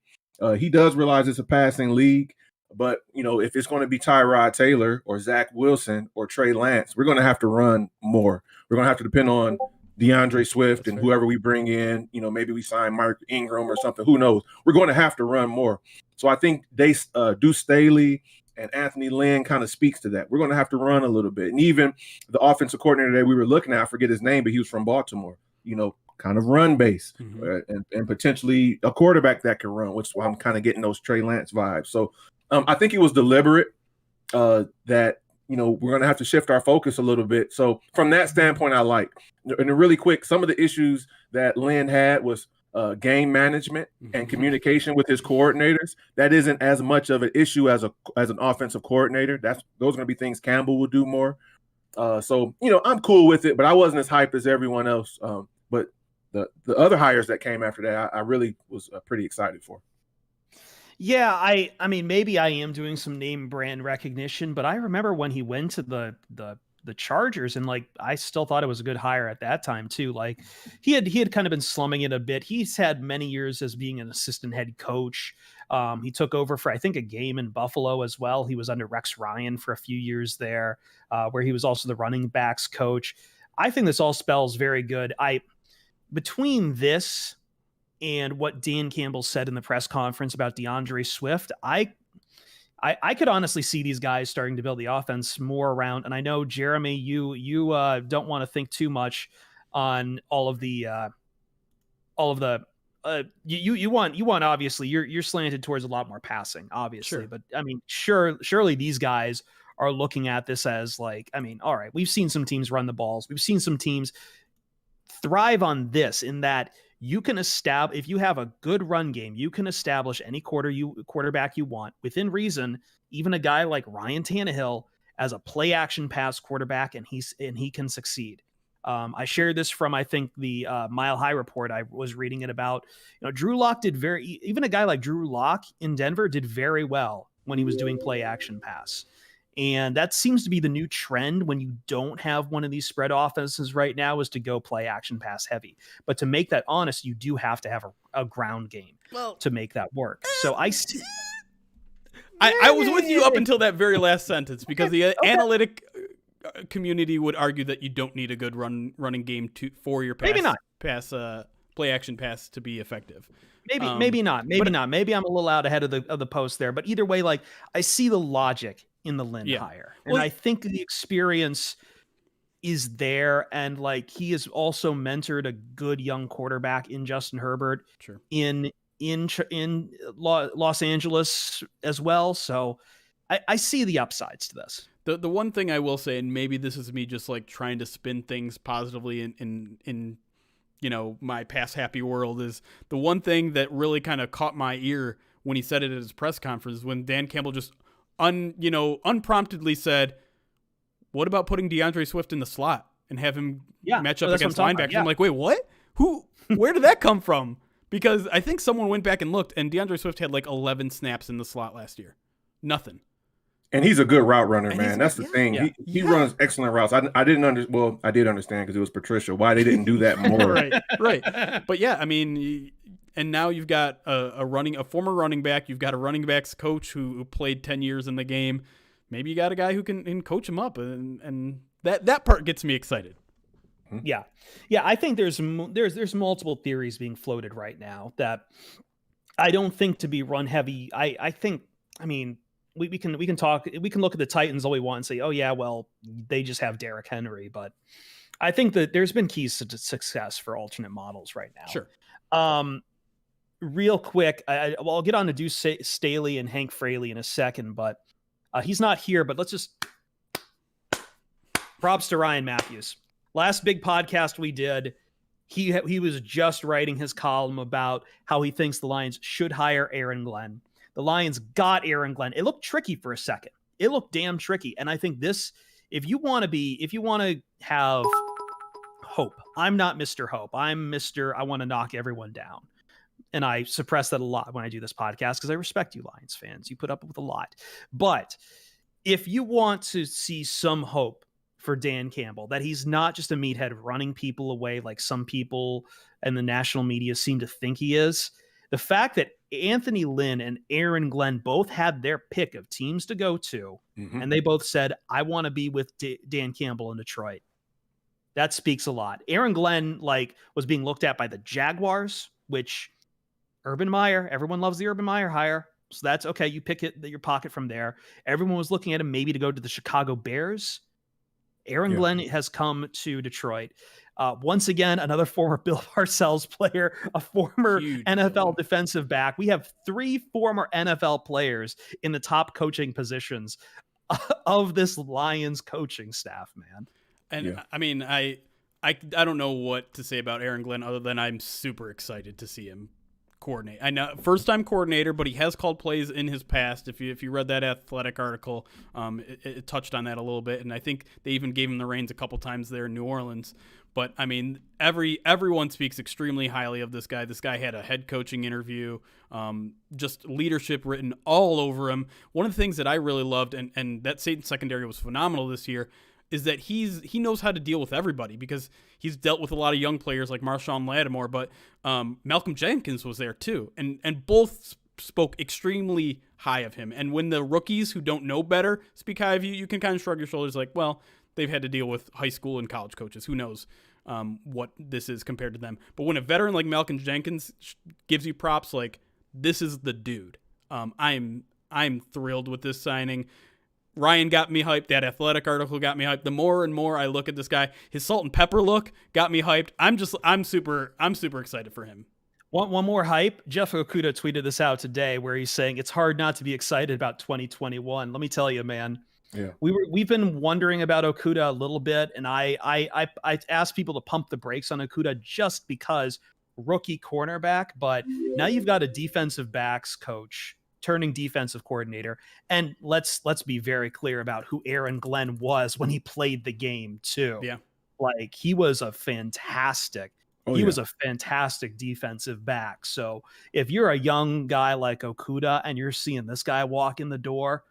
He does realize it's a passing league, but, if it's going to be Tyrod Taylor or Zach Wilson or Trey Lance, we're going to have to run more. We're going to have to depend on DeAndre Swift and whoever we bring in. Maybe we sign Mark Ingram or something. Who knows? We're going to have to run more. So I think Deuce Staley and Anthony Lynn kind of speaks to that. We're going to have to run a little bit. And even the offensive coordinator that we were looking at, I forget his name, but he was from Baltimore, kind of run base, mm-hmm. and potentially a quarterback that can run, which is why I'm kind of getting those Trey Lance vibes. So I think it was deliberate that, we're going to have to shift our focus a little bit. So from that standpoint, I like. And really quick, some of the issues that Lynn had was game management and communication with his coordinators. That isn't as much of an issue as an offensive coordinator. Those are going to be things Campbell will do more. So I'm cool with it, but I wasn't as hyped as everyone else. But the other hires that came after that, I really was pretty excited for. Yeah, I mean, maybe I am doing some name brand recognition, but I remember when he went to the Chargers, and I still thought it was a good hire at that time too. Like he had kind of been slumming it a bit. He's had many years as being an assistant head coach. He took over for, I think, a game in Buffalo as well. He was under Rex Ryan for a few years there, where he was also the running backs coach. I think this all spells very good. Between this and what Dan Campbell said in the press conference about DeAndre Swift, I could honestly see these guys starting to build the offense more around. And I know, Jeremy, you don't want to think too much on all of the you want obviously you're slanted towards a lot more passing, obviously. Sure. But I mean, surely these guys are looking at this as like, I mean, all right, we've seen some teams run the balls. We've seen some teams thrive on this, in that you can establish, if you have a good run game, you can establish any quarterback you want within reason, even a guy like Ryan Tannehill as a play action pass quarterback, and he can succeed. I shared this from, I think, the Mile High report. I was reading it about, Drew Lock even a guy like Drew Lock in Denver did very well when he was doing play action pass. And that seems to be the new trend when you don't have one of these spread offenses right now, is to go play action pass heavy. But to make that honest, you do have to have a ground game to make that work. So I was with you up until that very last sentence, because the analytic community would argue that you don't need a good running game for your play action pass to be effective. Maybe not. Maybe I'm a little out ahead of the post there. But either way, like, I see the logic in the Lynn hire, and I think the experience is there, and like, he has also mentored a good young quarterback in Justin Herbert. Sure. in Los Angeles as well. So I see the upsides to this. The one thing I will say, and maybe this is me just like trying to spin things positively in my past happy world, is the one thing that really kind of caught my ear when he said it at his press conference, when Dan Campbell just unpromptedly said, "What about putting DeAndre Swift in the slot and have him match up against linebackers?" I'm like, wait, what? Where did that come from? Because I think someone went back and looked, and DeAndre Swift had like 11 snaps in the slot last year. Nothing. And he's a good route runner, man. That's the thing. Yeah. He runs excellent routes. I did understand, because it was Patricia, why they didn't do that more. Right. But yeah, I mean, and now you've got a former running back. You've got a running backs coach who played 10 years in the game. Maybe you got a guy who can coach him up, and that part gets me excited. Yeah. I think there's multiple theories being floated right now that I don't think to be run heavy. I think, I mean, we can look at the Titans all we want and say, oh yeah, well, they just have Derrick Henry, but I think that there's been keys to success for alternate models right now. Sure. Real quick, I'll get on to Deuce Staley and Hank Fraley in a second, but he's not here. But let's just props to Ryan Matthews. Last big podcast we did, he was just writing his column about how he thinks the Lions should hire Aaron Glenn. The Lions got Aaron Glenn. It looked tricky for a second. It looked damn tricky. And I think this, if you want to have hope, I'm not Mr. Hope. I'm Mr. I want to knock everyone down. And I suppress that a lot when I do this podcast, because I respect you, Lions fans. You put up with a lot. But if you want to see some hope for Dan Campbell, that he's not just a meathead running people away like some people and the national media seem to think he is, the fact that Anthony Lynn and Aaron Glenn both had their pick of teams to go to, and they both said, I want to be with Dan Campbell in Detroit. That speaks a lot. Aaron Glenn was being looked at by the Jaguars, which Urban Meyer, everyone loves the Urban Meyer hire. So that's okay. You pick your pocket from there. Everyone was looking at him maybe to go to the Chicago Bears. Aaron Glenn has come to Detroit. Once again, another former Bill Parcells player, a former NFL defensive back. We have 3 former NFL players in the top coaching positions of this Lions coaching staff, man. And I mean, I don't know what to say about Aaron Glenn other than I'm super excited to see him coordinate. I know first-time coordinator, but he has called plays in his past. If you read that Athletic article, it touched on that a little bit, and I think they even gave him the reins a couple times there in New Orleans. But I mean, everyone speaks extremely highly of this guy. This guy had a head coaching interview, just leadership written all over him. One of the things that I really loved, and that Satan secondary was phenomenal this year, is that he knows how to deal with everybody, because he's dealt with a lot of young players like Marshawn Lattimore, but Malcolm Jenkins was there too, and both spoke extremely high of him. And when the rookies who don't know better speak high of you, you can kind of shrug your shoulders like, well, they've had to deal with high school and college coaches. Who knows what this is compared to them. But when a veteran like Malcolm Jenkins gives you props, like, this is the dude. I'm I'm thrilled with this signing. Ryan got me hyped. That Athletic article got me hyped. The more and more I look at this guy, his salt and pepper look got me hyped. I'm super excited for him. One more hype. Jeff Okuda tweeted this out today where he's saying it's hard not to be excited about 2021. Let me tell you, man. Yeah. We've been wondering about Okuda a little bit, and I asked people to pump the brakes on Okuda just because rookie cornerback, but now you've got a defensive backs coach turning defensive coordinator, and let's be very clear about who Aaron Glenn was when he played the game too. Yeah. Like he was a fantastic defensive back. So if you're a young guy like Okuda and you're seeing this guy walk in the door,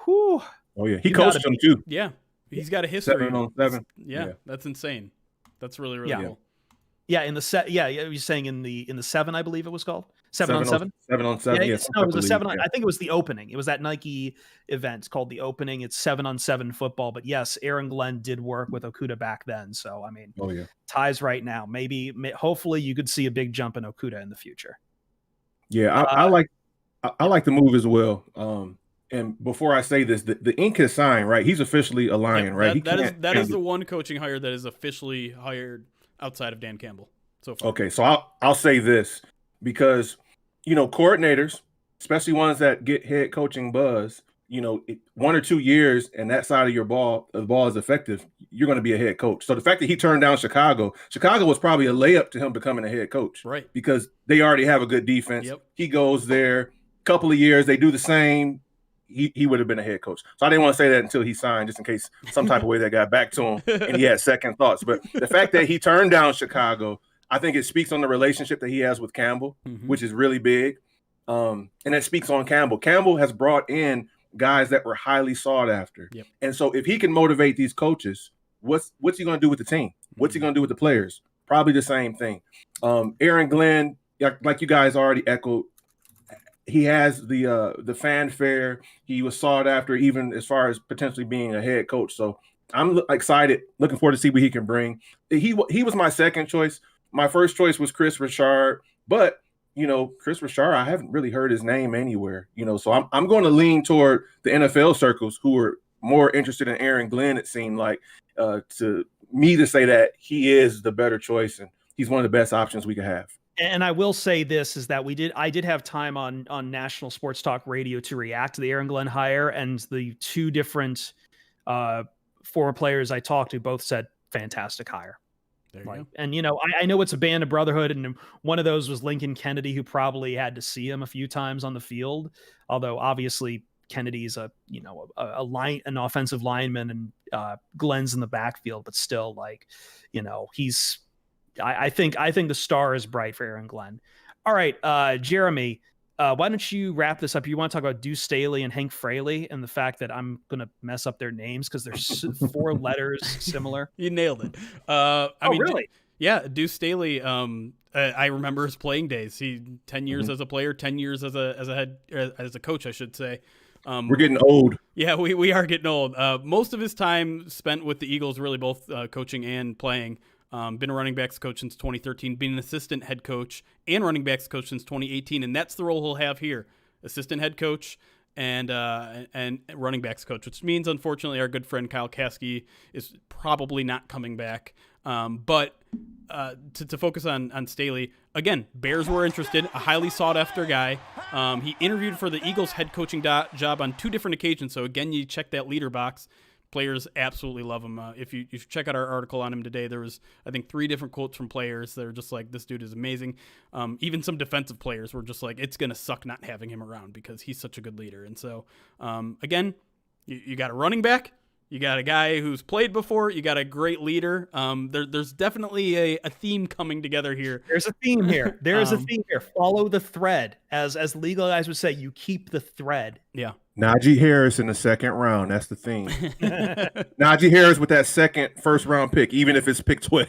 whew. Oh yeah, he coached him too. Yeah, he's got a history. 7-on-7. Yeah, that's insane. That's really cool. Yeah, in the set. Yeah, you're saying in the 7, I believe it was called 7-on-7. 7-on-7. Yeah, Yes, no, it was a 7. I think it was the opening. It was that Nike event called the opening. It's 7-on-7 football. But yes, Aaron Glenn did work with Okuda back then. So I mean, ties right now. Hopefully, you could see a big jump in Okuda in the future. Yeah, I like the move as well. And before I say this, the ink is signed, right? He's officially a Lion, right? That is the one coaching hire that is officially hired outside of Dan Campbell so far. Okay, so I'll say this because, coordinators, especially ones that get head coaching buzz, 1 or 2 years and that side of the ball is effective, you're going to be a head coach. So the fact that he turned down Chicago was probably a layup to him becoming a head coach. Right. Because they already have a good defense. Yep. He goes there, couple of years, they do the same. He would have been a head coach. So I didn't want to say that until he signed, just in case some type of way that got back to him and he had second thoughts. But the fact that he turned down Chicago, I think it speaks on the relationship that he has with Campbell, which is really big. And it speaks on Campbell. Campbell has brought in guys that were highly sought after. Yep. And so if he can motivate these coaches, what's he going to do with the team? What's he going to do with the players? Probably the same thing. Aaron Glenn, like you guys already echoed, he has the fanfare. He was sought after, even as far as potentially being a head coach. So I'm excited, looking forward to see what he can bring. He was my second choice. My first choice was Chris Richard, but Chris Richard, I haven't really heard his name anywhere. So I'm going to lean toward the NFL circles who are more interested in Aaron Glenn. It seemed like to me to say that he is the better choice and he's one of the best options we could have. And I will say this is that I did have time on National Sports Talk Radio to react to the Aaron Glenn hire, and the two different former players I talked to both said fantastic hire. There you go. And I know it's a band of brotherhood, and one of those was Lincoln Kennedy, who probably had to see him a few times on the field. Although obviously Kennedy's an offensive lineman, and Glenn's in the backfield, but still, he's. I think the star is bright for Aaron Glenn. All right, Jeremy, why don't you wrap this up? You want to talk about Deuce Staley and Hank Fraley and the fact that I'm going to mess up their names because they're 4 letters similar? You nailed it. Really? Yeah, Deuce Staley. I remember his playing days. He 10 years as a player, 10 years as a coach, I should say. We're getting old. Yeah, we are getting old. Most of his time spent with the Eagles, really both coaching and playing. Been a running backs coach since 2013, been an assistant head coach and running backs coach since 2018, and that's the role he'll have here: assistant head coach and running backs coach. Which means, unfortunately, our good friend Kyle Caskey is probably not coming back. But to focus on Staley again, Bears were interested, a highly sought after guy. He interviewed for the Eagles head coaching job on 2 different occasions. So again, you check that leader box. Players absolutely love him. If you check out our article on him today, there was, I think, 3 different quotes from players that are just like, this dude is amazing. Even some defensive players were just like, it's going to suck not having him around because he's such a good leader. And so, again, you got a running back, you got a guy who's played before, you got a great leader. There's definitely a theme coming together here. There's a theme here. There is a theme here. Follow the thread. As legal guys would say, you keep the thread. Yeah. Najee Harris in the second round. That's the thing. Najee Harris with that first round pick, even if it's pick 12.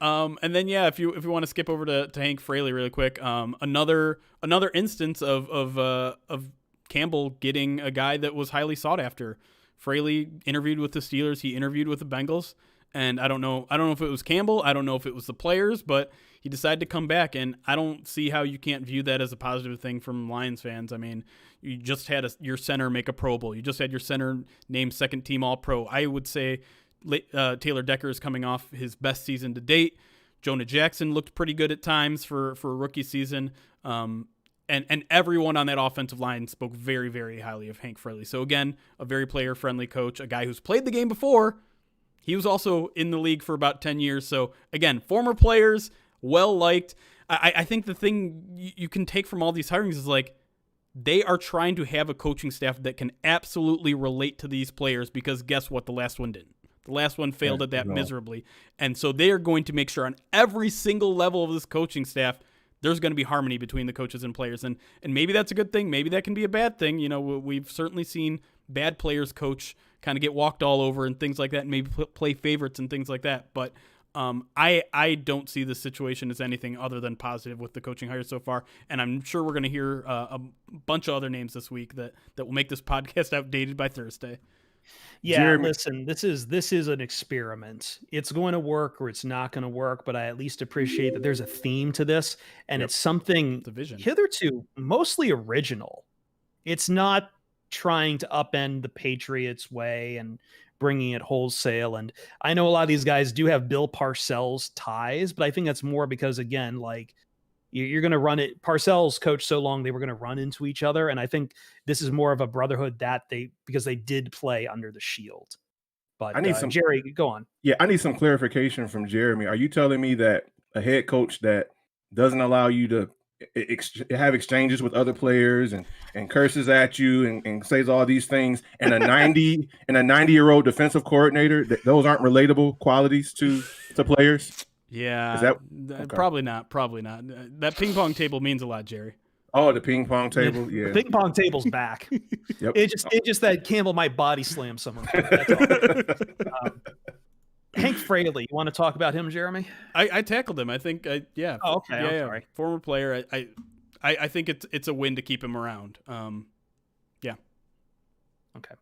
And then if you want to skip over to Hank Fraley really quick, another instance of Campbell getting a guy that was highly sought after. Fraley interviewed with the Steelers. He interviewed with the Bengals. And I don't know if it was Campbell. I don't know if it was the players, but he decided to come back, and I don't see how you can't view that as a positive thing from Lions fans. I mean, you just had your center make a Pro Bowl. You just had your center named second team All-Pro. I would say Taylor Decker is coming off his best season to date. Jonah Jackson looked pretty good at times for a rookie season. And everyone on that offensive line spoke very, very highly of Hank Fraley. So again, a very player-friendly coach, a guy who's played the game before. He was also in the league for about 10 years. So again, former players, well-liked. I think the thing you can take from all these hirings is like, they are trying to have a coaching staff that can absolutely relate to these players, because guess what? The last one didn't. The last one failed at that miserably. And so they are going to make sure on every single level of this coaching staff, there's going to be harmony between the coaches and players. And maybe that's a good thing. Maybe that can be a bad thing. You know, we've certainly seen bad players coach kind of get walked all over and things like that, and maybe play favorites and things like that. But I don't see this situation as anything other than positive with the coaching hires so far. And I'm sure we're going to hear a bunch of other names this week that will make this podcast outdated by Thursday. Yeah, Jeremy. listen, this is an experiment. It's going to work or it's not going to work, but I at least appreciate that there's a theme to this, and it's something hitherto mostly original. It's not trying to upend the Patriots way and bringing it wholesale. And I know a lot of these guys do have Bill Parcells ties, but I think that's more because, again, like, you're going to run it. Parcells coached so long, they were going to run into each other. And I think this is more of a brotherhood because they did play under the shield. But I need Jerry, go on. Yeah, I need some clarification from Jeremy. Are you telling me that a head coach that doesn't allow you to have exchanges with other players and curses at you and says all these things, and a 90-year-old defensive coordinator, those aren't relatable qualities to players? Yeah, probably not. That ping pong table means a lot, Jerry. Oh, the ping pong table. Yeah, the ping pong table's back. Yep. It just that Campbell might body slam someone. That's all. Hank Fraley, you want to talk about him, Jeremy? I tackled him. I think. Yeah. Oh, okay. I'm sorry. Former player. I think it's a win to keep him around. Yeah. Okay.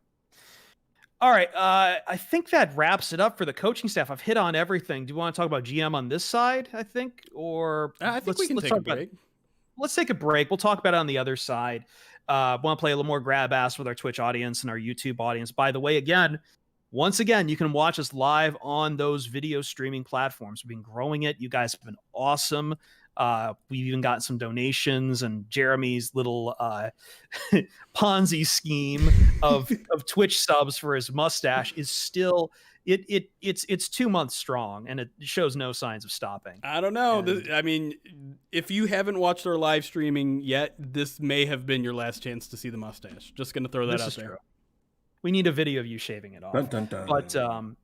All right, I think that wraps it up for the coaching staff. I've hit on everything. Do you want to talk about GM on this side, I think? Or I think we can take a break. Let's take a break. We'll talk about it on the other side. Want to play a little more grab ass with our Twitch audience and our YouTube audience. By the way, once again, you can watch us live on those video streaming platforms. We've been growing it. You guys have been awesome. We've even gotten some donations, and Jeremy's little Ponzi scheme of Twitch subs for his mustache is still it's 2 months strong, and it shows no signs of stopping. I don't know. I mean, if you haven't watched our live streaming yet, this may have been your last chance to see the mustache. Just going to throw that out there. True. We need a video of you shaving it off. Dun, dun, dun. But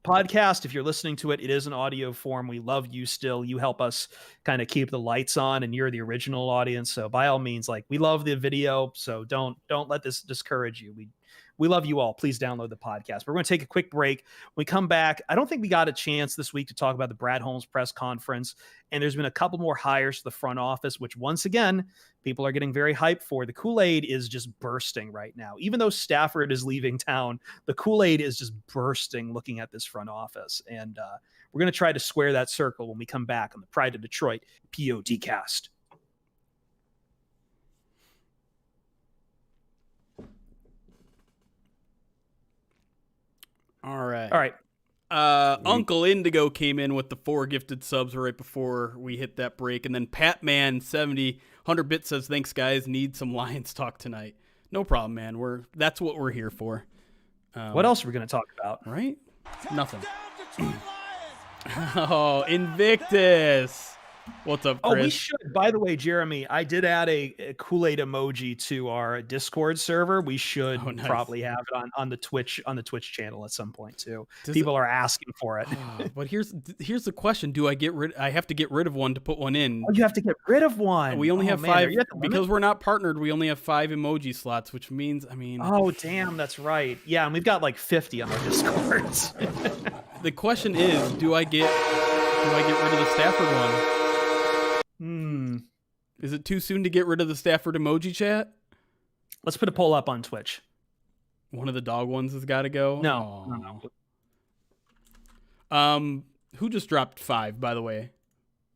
podcast, if you're listening to it, it is an audio form. We love you still. You help us kind of keep the lights on, and you're the original audience. So by all means, like, we love the video. So don't let this discourage you. We love you all. Please download the podcast. We're going to take a quick break. When we come back, I don't think we got a chance this week to talk about the Brad Holmes press conference. And there's been a couple more hires to the front office, which once again, people are getting very hyped for. The Kool-Aid is just bursting right now. Even though Stafford is leaving town, the Kool-Aid is just bursting looking at this front office. And we're going to try to square that circle when we come back on the Pride of Detroit PODcast. All right. Uncle Indigo came in with the 4 gifted subs right before we hit that break. And then Patman 70 100-bit says, thanks, guys. Need some Lions talk tonight. No problem, man. That's what we're here for. What else are we going to talk about? Right? Nothing. Oh, Invictus. What's up, Chris? Oh, we should. By the way, Jeremy, I did add a Kool-Aid emoji to our Discord server. We should probably have it on the Twitch channel at some point too. People are asking for it. But here's the question: do I have to get rid of one to put one in? Oh, you have to get rid of one. We only have 5 because we're not partnered. We only have 5 emoji slots, which means Oh, damn, that's right. Yeah, and we've got like 50 on our Discords. The question is, do I get rid of the Stafford one? Is it too soon to get rid of the Stafford emoji chat? Let's put a poll up on Twitch. One of the dog ones has got to go? No. Who just dropped 5, by the way?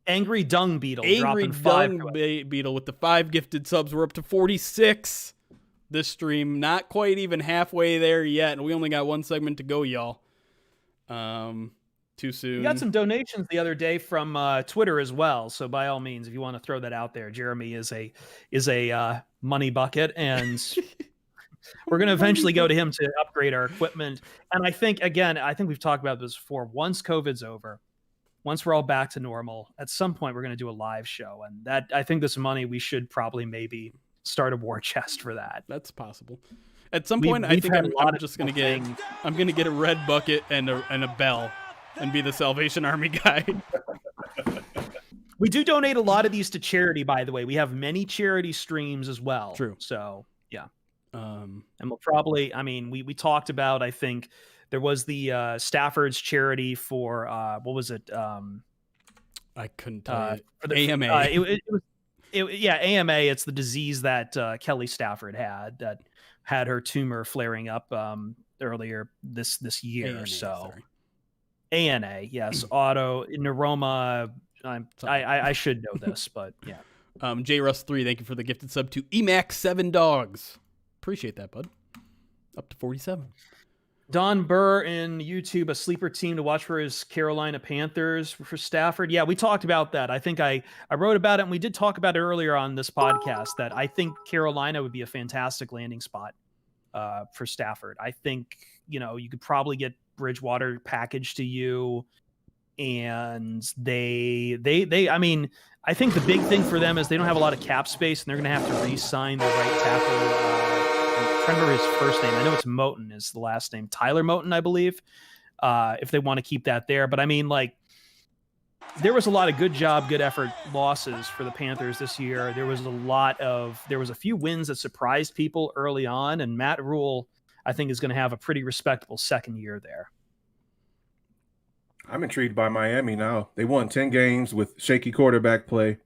Angry Dung Beetle Angry dropping 5. Dung Beetle with the 5 gifted subs. We're up to 46 this stream. Not quite even halfway there yet, and we only got one segment to go, y'all. Too soon. We got some donations the other day from Twitter as well. So by all means, if you want to throw that out there, Jeremy is a money bucket, and we're going to eventually go to him to upgrade our equipment. And I think we've talked about this before. Once COVID's over, once we're all back to normal, at some point we're going to do a live show, and that I think this money we should probably maybe start a war chest for that. That's possible. At some point, I think I'm just going to get a red bucket and a bell and be the Salvation Army guy. We do donate a lot of these to charity, by the way. We have many charity streams as well. True. So, yeah. And we'll probably, we talked about, I think there was the Stafford's charity for, what was it? I couldn't tell you. AMA. AMA. It's the disease that Kelly Stafford that had her tumor flaring up earlier this year. ANA, sorry. ANA, yes, auto neuroma. I should know this, but yeah. J Russ 3, thank you for the gifted sub to Emac 7 Dogs. Appreciate that, bud. Up to 47. Don Burr in YouTube, a sleeper team to watch for his Carolina Panthers for Stafford. Yeah, we talked about that. I think I wrote about it, and we did talk about it earlier on this podcast, that I think Carolina would be a fantastic landing spot for Stafford. I think, you could probably get Bridgewater packaged to you, and I think the big thing for them is they don't have a lot of cap space, and they're going to have to re-sign the right tackle. I'm trying to remember his first name. I know it's Moton is the last name. Tyler Moton, I believe, if they want to keep that there. But there was a lot of good effort losses for the Panthers this year. There was a few wins that surprised people early on, and Matt Rule, I think, is going to have a pretty respectable second year there. I'm intrigued by Miami now. They won 10 games with shaky quarterback play.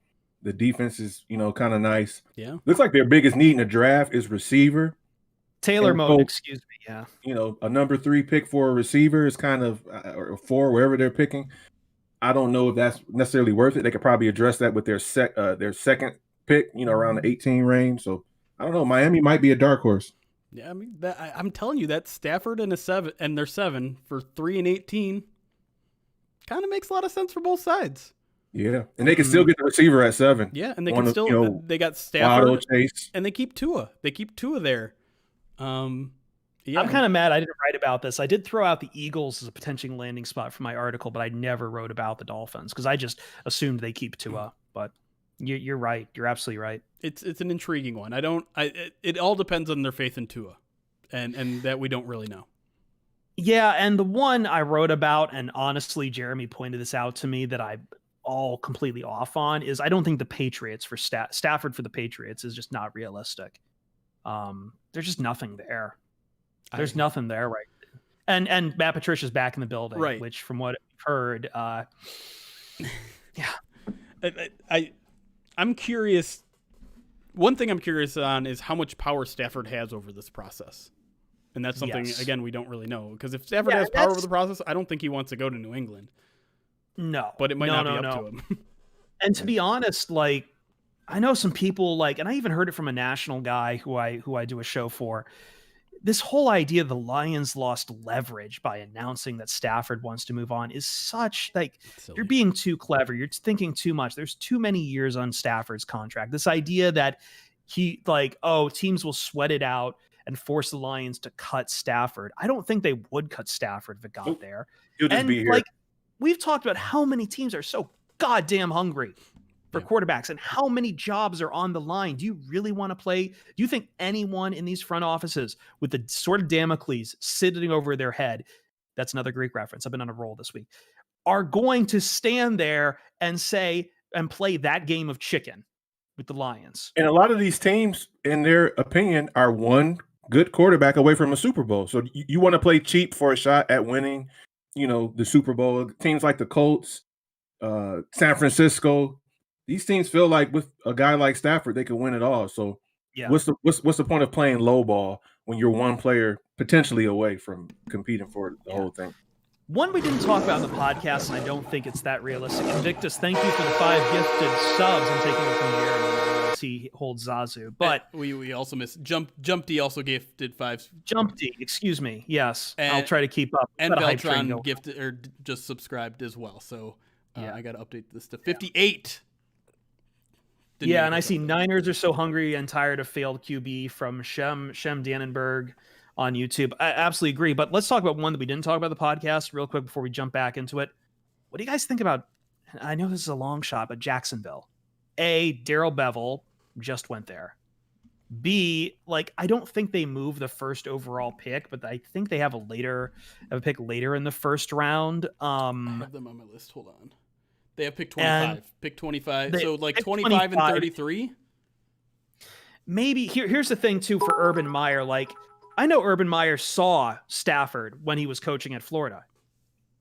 The defense is, kind of nice. Yeah. Looks like their biggest need in the draft is receiver. Taylor Moton, excuse me. Yeah. A number 3 pick for a receiver is kind of, or 4, wherever they're picking. I don't know if that's necessarily worth it. They could probably address that with their second pick, around the 18 range. So I don't know. Miami might be a dark horse. Yeah, I'm telling you that Stafford and their 7 for 3 and 18 kind of makes a lot of sense for both sides. Yeah, and they can still get the receiver at 7. Yeah, and they can still they got Stafford Chase. And they keep Tua. They keep Tua there. Yeah. I'm kind of mad I didn't write about this. I did throw out the Eagles as a potential landing spot for my article, but I never wrote about the Dolphins because I just assumed they keep Tua. But you're right. You're absolutely right. It's an intriguing one. It all depends on their faith in Tua, and that we don't really know. Yeah, and the one I wrote about, and honestly, Jeremy pointed this out to me that I'm all completely off on, is I don't think the Patriots for Stafford for the Patriots is just not realistic. There's just nothing there. There's nothing there, right? And Matt Patricia's back in the building, right? Which, from what I've heard, I'm curious. One thing I'm curious on is how much power Stafford has over this process. And that's something, again, we don't really know. Because if Stafford has power over the process, I don't think he wants to go to New England. No. But it might not be up to him. And to be honest, I know some people, and I even heard it from a national guy who I do a show for. This whole idea the Lions lost leverage by announcing that Stafford wants to move on is such, you're being too clever. You're thinking too much. There's too many years on Stafford's contract. This idea that teams will sweat it out and force the Lions to cut Stafford. I don't think they would cut Stafford if it got there. He'll just be here. We've talked about how many teams are so goddamn hungry for quarterbacks and how many jobs are on the line. Do you really want to play? Do you think anyone in these front offices with the sort of Damocles sitting over their head, that's another Greek reference, I've been on a roll this week, are going to stand there and say and play that game of chicken with the Lions? And a lot of these teams, in their opinion, are one good quarterback away from a Super Bowl. So you want to play cheap for a shot at winning, the Super Bowl. Teams like the Colts, San Francisco, these teams feel like with a guy like Stafford, they can win it all. So what's the point of playing low ball when you're one player potentially away from competing for the whole thing? One we didn't talk about in the podcast, and I don't think it's that realistic. Invictus, thank you for the 5 gifted subs and taking it from Jeremy as he holds Zazu. But we also missed Jumpty also gifted 5. Jumpty, excuse me. Yes, And, I'll try to keep up. And Beltron gifted or just subscribed as well. So I got to update this to 58. Yeah, and I see Niners are so hungry and tired of failed QB from Shem Dannenberg on YouTube. I absolutely agree. But let's talk about one that we didn't talk about the podcast real quick before we jump back into it. What do you guys think about, I know this is a long shot, but Jacksonville? A, Daryl Bevel just went there. B, like, I don't think they move the first overall pick, but I think they have a pick later in the first round. I have them on my list. Hold on. They have pick 25. Pick 25. So like 25 and 33? Maybe. Here's the thing, too, for Urban Meyer. Like, I know Urban Meyer saw Stafford when he was coaching at Florida.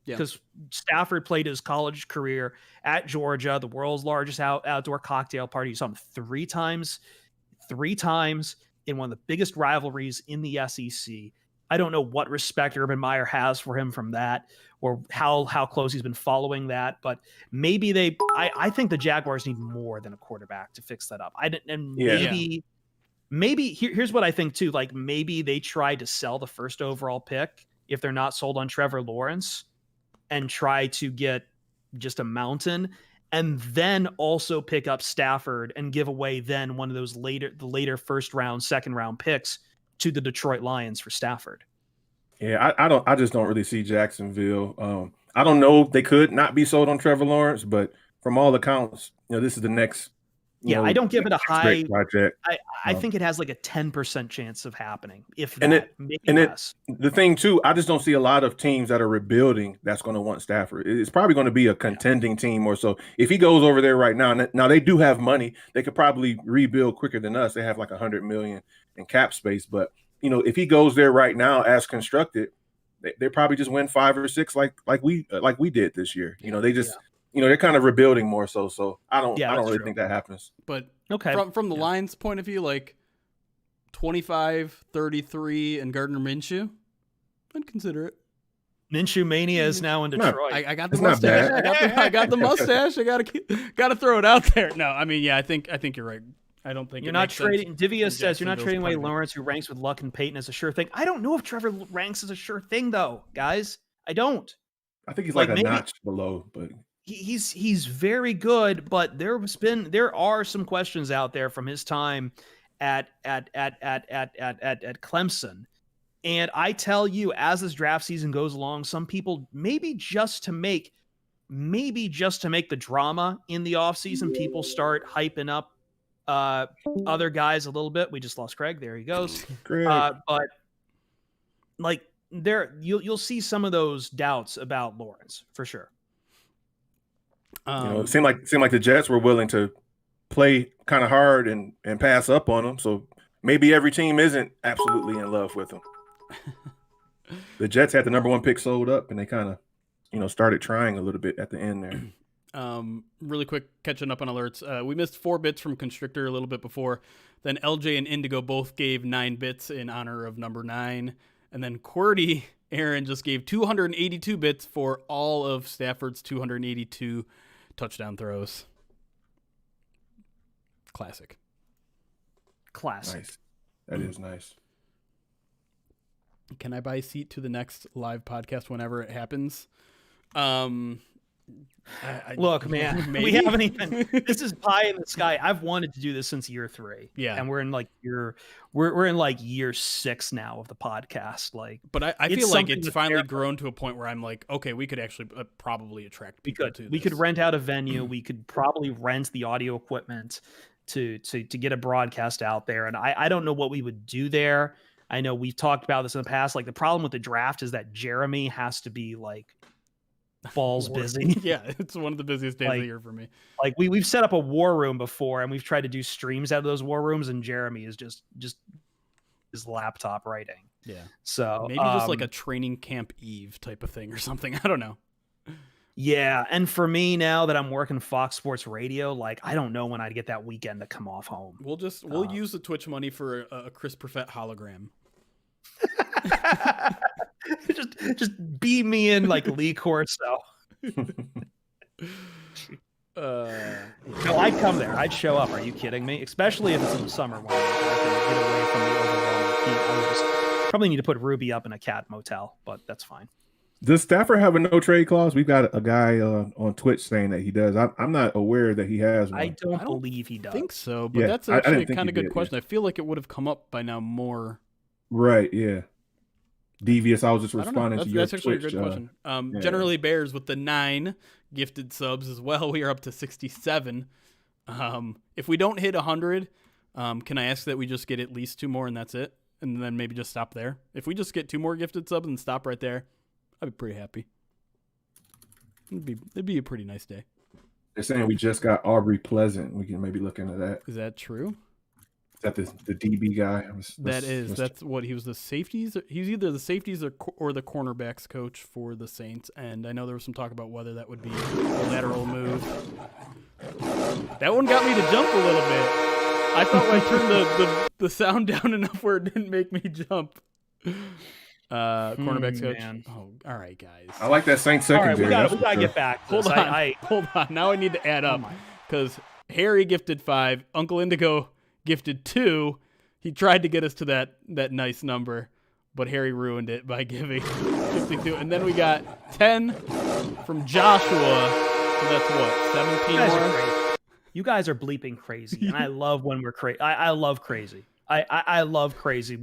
Because Stafford played his college career at Georgia, the world's largest outdoor cocktail party. You saw him three times in one of the biggest rivalries in the SEC. I don't know what respect Urban Meyer has for him from that, or how close he's been following that, but maybe I think the Jaguars need more than a quarterback to fix that up. Maybe here's what I think too. Like, maybe they try to sell the first overall pick if they're not sold on Trevor Lawrence, and try to get just a mountain, and then also pick up Stafford and give away then one of those later first round, second round picks to the Detroit Lions for Stafford. Yeah, I just don't really see Jacksonville. I don't know. They could not be sold on Trevor Lawrence, but from all accounts, this is the next. I don't give it a high project. I think it has like a 10% chance of happening. If and that, the thing too, I just don't see a lot of teams that are rebuilding that's going to want Stafford. It's probably going to be a contending team or so. If he goes over there right now they do have money. They could probably rebuild quicker than us. They have like $100 million in cap space, but if he goes there right now as constructed, they probably just win 5 or 6 like we did this year. They just. They're kind of rebuilding more so. So I don't really think that happens. But from the Lions' point of view, like 25, 33, and Gardner Minshew, I'd consider it. Minshew mania is now in Detroit. I got the mustache. I got the mustache. I gotta throw it out there. No, I mean, I think you're right. I don't think you're not trading. Divya says you're not trading away Lawrence, who ranks with Luck and Peyton as a sure thing. I don't know if Trevor ranks as a sure thing though, guys. I don't. I think he's like a notch below, but. He's very good, but there are some questions out there from his time at Clemson. And I tell you, as this draft season goes along, some people maybe just to make the drama in the offseason, people start hyping up other guys a little bit. We just lost Craig. There he goes. But like you'll see some of those doubts about Lawrence for sure. It seemed like the Jets were willing to play kind of hard and pass up on him. So maybe every team isn't absolutely in love with him. The Jets had the number 1 pick sold up, and they kind of, started trying a little bit at the end there. Really quick, catching up on alerts. We missed 4 bits from Constrictor a little bit before. Then LJ and Indigo both gave 9 bits in honor of number 9. And then QWERTY Aaron just gave 282 bits for all of Stafford's 282 touchdown throws. Classic. Nice. That is nice. Can I buy a seat to the next live podcast whenever it happens? Look, man, we haven't even. This is pie in the sky. I've wanted to do this since year 3. Yeah, and we're in like we're in like year 6 now of the podcast. Like, but I feel like it's finally grown to a point where I'm like, okay, we could actually probably attract people to this. We could rent out a venue. We could probably rent the audio equipment to get a broadcast out there. And I don't know what we would do there. I know we've talked about this in the past. Like, the problem with the draft is that Jeremy has to be like balls busy. Yeah, it's one of the busiest days of the year for me. Like, we've set up a war room before, and we've tried to do streams out of those war rooms, and Jeremy is just his laptop writing. Yeah. So maybe just like a training camp eve type of thing or something. I don't know. Yeah, and for me, now that I'm working Fox Sports Radio, like, I don't know when I'd get that weekend to come off home. We'll use the Twitch money for a Chris Perfett hologram. just beam me in like Lee Corso. No, I'd come there. I'd show up. Are you kidding me? Especially if it's in the summer when I can get away from the overwhelming heat. I would just probably need to put Ruby up in a cat motel, but that's fine. Does Stafford have a no trade clause? We've got a guy on Twitch saying that he does. I'm not aware that he has one. I don't believe he does. I think so, but Yeah, that's I actually didn't a think kind he of good did, question. I feel like it would have come up by now more. Right, yeah. Devious. I was just I don't know. responding to your That's actually Twitch, a good question. yeah. Generally, Bears with the 9 gifted subs as well. We are up to 67. If we don't hit 100, can I ask that we just get at least 2 more and that's it? And then maybe just stop there? If we just get 2 more gifted subs and stop right there, I'd be pretty happy. It'd be a pretty nice day. They're saying we just got Aubrey Pleasant. We can maybe look into that. Is that true? Is that the DB guy? That's what he was. The safeties. He's either the safeties or the cornerbacks coach for the Saints. And I know there was some talk about whether that would be a lateral move. That one got me to jump a little bit. I thought I turned the sound down enough where it didn't make me jump. Cornerbacks coach. Man. Oh, all right, guys. I like that Saints All right, secondary. we gotta get back. To Hold this. on. Hold on. Now I need to add up because Harry gifted 5. Uncle Indigo gifted 2. He tried to get us to that nice number, but Harry ruined it by giving 52. And then we got 10 from Joshua. So that's what, 17 more? You guys are bleeping crazy, and I love when we're crazy. I love crazy. I love crazy.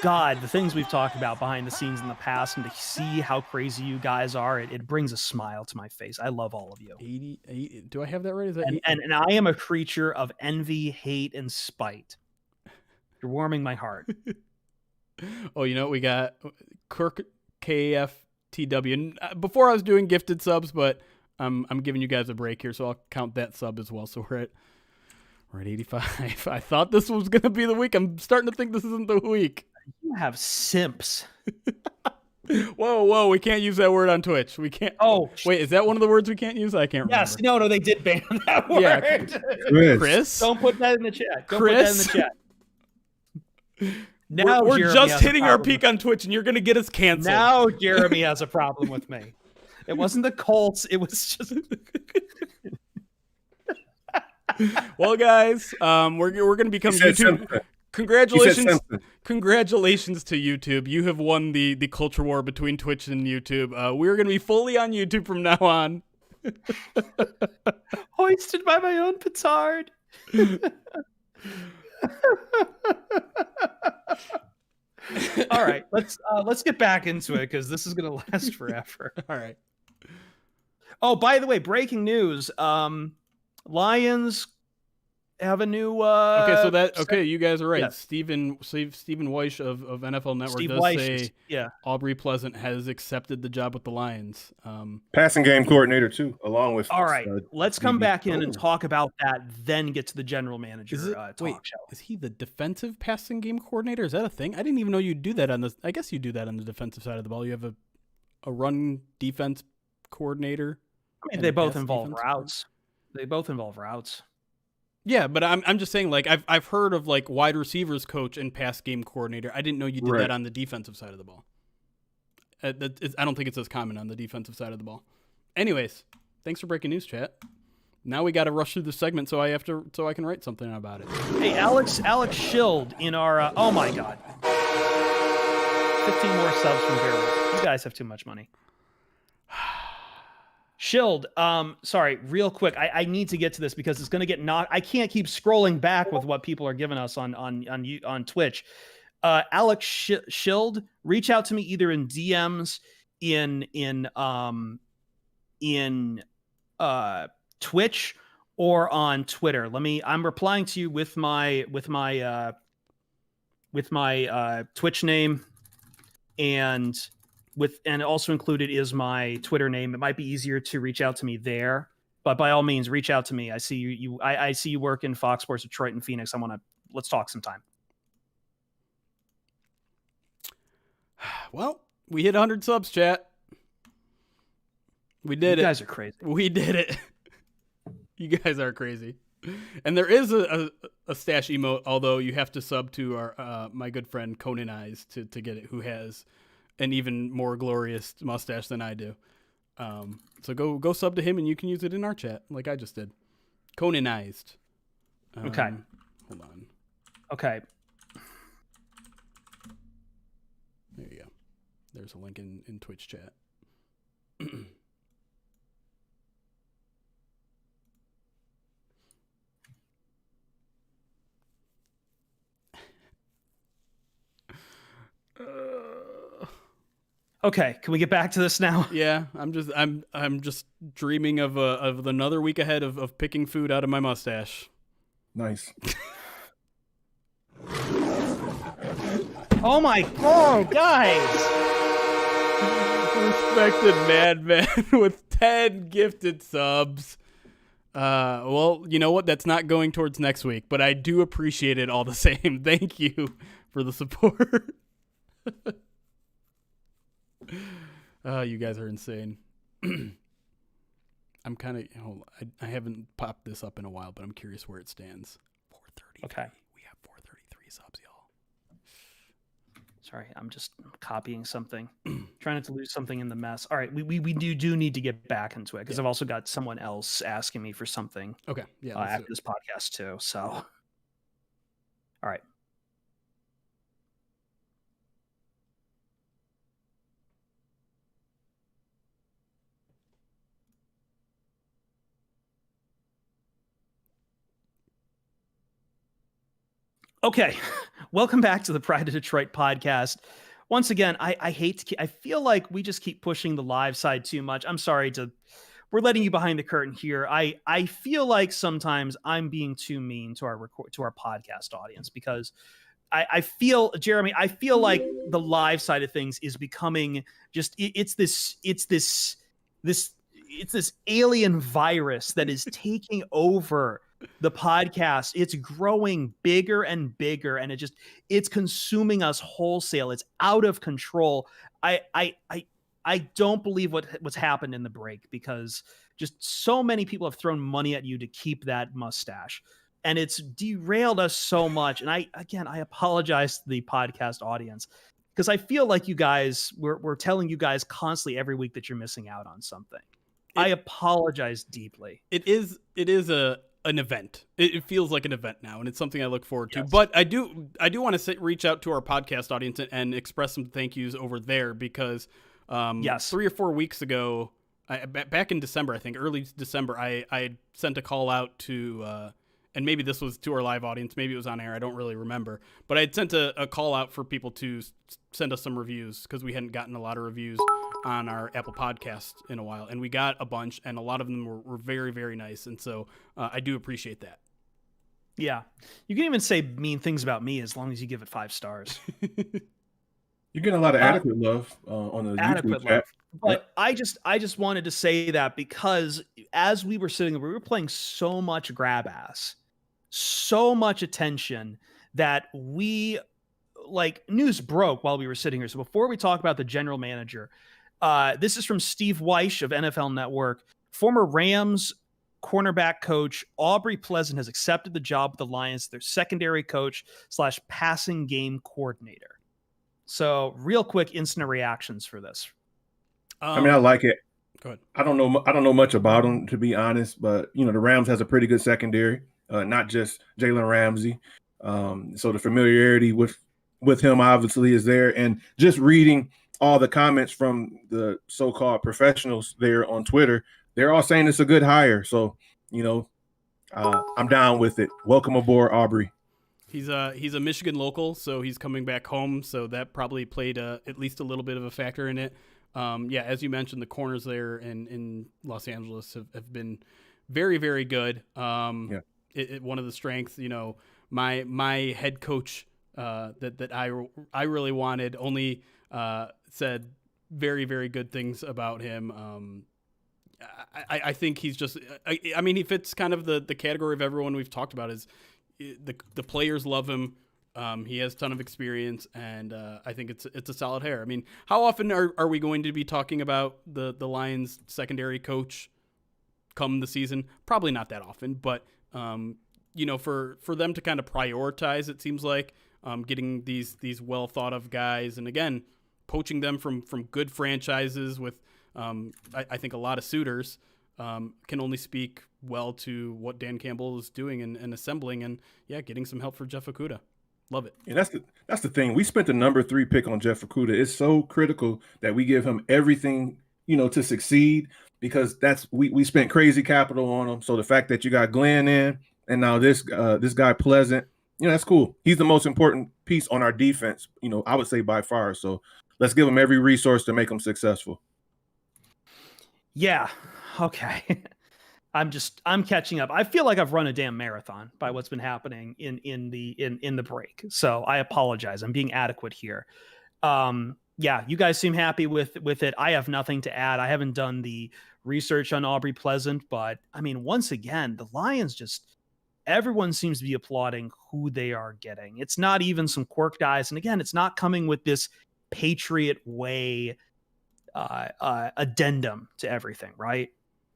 God, the things we've talked about behind the scenes in the past, and to see how crazy you guys are, it brings a smile to my face. I love all of you. 88. Do I have that right? Is that and I am a creature of envy, hate, and spite. You're warming my heart. Oh, you know what? We got Kirk KFTW. Before I was doing gifted subs, but I'm giving you guys a break here, so I'll count that sub as well. So we're at 85. I thought this was going to be the week. I'm starting to think this isn't the week. You have simps. Whoa, we can't use that word on Twitch. We can't. Oh, wait, is that one of the words we can't use? I can't remember. Yes, no, they did ban that word. Yeah. Chris? Don't put that in the chat. Chris? Put that in the chat. Now we're Jeremy just has a hitting our problem peak on Twitch, and you're going to get us canceled. Now Jeremy has a problem with me. It wasn't the Colts. It was just... Well, guys, we're going to become YouTube. Congratulations to YouTube. You have won the culture war between Twitch and YouTube. We're going to be fully on YouTube from now on. Hoisted by my own petard. All right, let's get back into it because this is going to last forever. All right. Oh, by the way, breaking news. Lions have a new you guys are right. Yeah. Stephen Weish of NFL Network Steve does Weish say Aubrey Pleasant has accepted the job with the Lions. Passing game coordinator too, along with. All right, let's come back in and talk about that. Then get to the general manager talk show. Is he the defensive passing game coordinator? Is that a thing? I didn't even know you'd do that on the. I guess you do that on the defensive side of the ball. You have a run defense coordinator. I mean, they both involve routes. They both involve routes. Yeah, but I'm just saying, like, I've heard of like wide receivers coach and pass game coordinator. I didn't know you did that on the defensive side of the ball. I don't think it's as common on the defensive side of the ball. Anyways, thanks for breaking news, chat. Now we got to rush through the segment so I can write something about it. Hey, Alex Schild in our oh my god, 15 more subs from Barry. You guys have too much money. Shield, sorry, real quick. I need to get to this because it's going to get knocked. I can't keep scrolling back with what people are giving us on Twitch. Alex Shield, reach out to me either in DMs in Twitch or on Twitter. I'm replying to you with my Twitch name and also included is my Twitter name. It might be easier to reach out to me there, but by all means, reach out to me. I see you. I see you work in Fox Sports Detroit and Phoenix. Let's talk sometime. Well, we hit 100 subs, chat. We did it. You guys are crazy. We did it. You guys are crazy. And there is a stash emote, although you have to sub to our my good friend Conan Eyes to get it, who has an even more glorious mustache than I do. So go sub to him, and you can use it in our chat like I just did. Conanized. Okay. Hold on. Okay. There you go. There's a link in Twitch chat. Okay, can we get back to this now? Yeah, I'm just dreaming of another week ahead of picking food out of my mustache. Nice. Oh my god, guys! Respected madman with 10 gifted subs. Well, you know what? That's not going towards next week, but I do appreciate it all the same. Thank you for the support. You guys are insane. I'm kind of, I haven't popped this up in a while, but I'm curious where it stands. 433. Okay. We have 433 subs, y'all. Sorry, I'm just copying something. Trying not to lose something in the mess. All right, we do need to get back into it because I've also got someone else asking me for something. Okay. Yeah. After this podcast too. So, all right. Okay, welcome back to the Pride of Detroit podcast. Once again, I feel like we just keep pushing the live side too much. I'm sorry we're letting you behind the curtain here. I feel like sometimes I'm being too mean to our podcast audience because I feel, Jeremy, I feel like the live side of things is becoming just it's this alien virus that is taking over the podcast. It's growing bigger and bigger, and it's consuming us wholesale. It's out of control. I don't believe what's happened in the break, because just so many people have thrown money at you to keep that mustache, and it's derailed us so much. And I apologize to the podcast audience, because I feel like you guys, we're telling you guys constantly every week that you're missing out on something. I apologize deeply. It is an event. It feels like an event now, and it's something I look forward to. Yes. But I do want to reach out to our podcast audience and express some thank yous over there, because 3 or 4 weeks ago, back in December, I think early December, I had sent a call out to, and maybe this was to our live audience, maybe it was on air, I don't really remember, but I had sent a call out for people to send us some reviews, because we hadn't gotten a lot of reviews on our Apple podcast in a while, and we got a bunch, and a lot of them were very, very nice, and so I do appreciate that. Yeah, you can even say mean things about me as long as you give it 5 stars. You're getting a lot of adequate love on the YouTube chat. But I just wanted to say that, because as we were sitting there, we were playing so much grab ass, so much attention, that news broke while we were sitting here. So before we talk about the general manager, this is from Steve Weish of NFL Network. Former Rams cornerback coach Aubrey Pleasant has accepted the job with the Lions, their secondary coach / passing game coordinator. So real quick, instant reactions for this. I mean, I like it. Go ahead. I don't know much about him, to be honest, but the Rams has a pretty good secondary, not just Jalen Ramsey. So the familiarity with him obviously is there, and just reading all the comments from the so-called professionals there on Twitter, they're all saying it's a good hire. So, I'm down with it. Welcome aboard, Aubrey. He's a Michigan local, so he's coming back home. So that probably played at least a little bit of a factor in it. As you mentioned, the corners there in Los Angeles have been very, very good. One of the strengths, my head coach that I really wanted only said very, very good things about him. I think he's just, he fits kind of the category of everyone we've talked about. Is the players love him. He has a ton of experience, and I think it's a solid hire. I mean, how often are we going to be talking about the Lions secondary coach come the season? Probably not that often, but for them to kind of prioritize, it seems like getting these well thought of guys, and again, poaching them from good franchises with, I think, a lot of suitors, can only speak well to what Dan Campbell is doing and assembling, and getting some help for Jeff Okudah. Love it. And that's the thing. We spent the number 3 pick on Jeff Okudah. It's so critical that we give him everything, to succeed, because we spent crazy capital on him. So the fact that you got Glenn in and now this guy Pleasant, that's cool. He's the most important piece on our defense, I would say by far. So let's give him every resource to make him successful. Yeah. Okay. I'm catching up. I feel like I've run a damn marathon by what's been happening in the break. So I apologize. I'm being adequate here. You guys seem happy with it. I have nothing to add. I haven't done the research on Aubrey Pleasant, but I mean, once again, the Lions everyone seems to be applauding who they are getting. It's not even some quirk guys. And again, it's not coming with this Patriot way addendum to everything, right?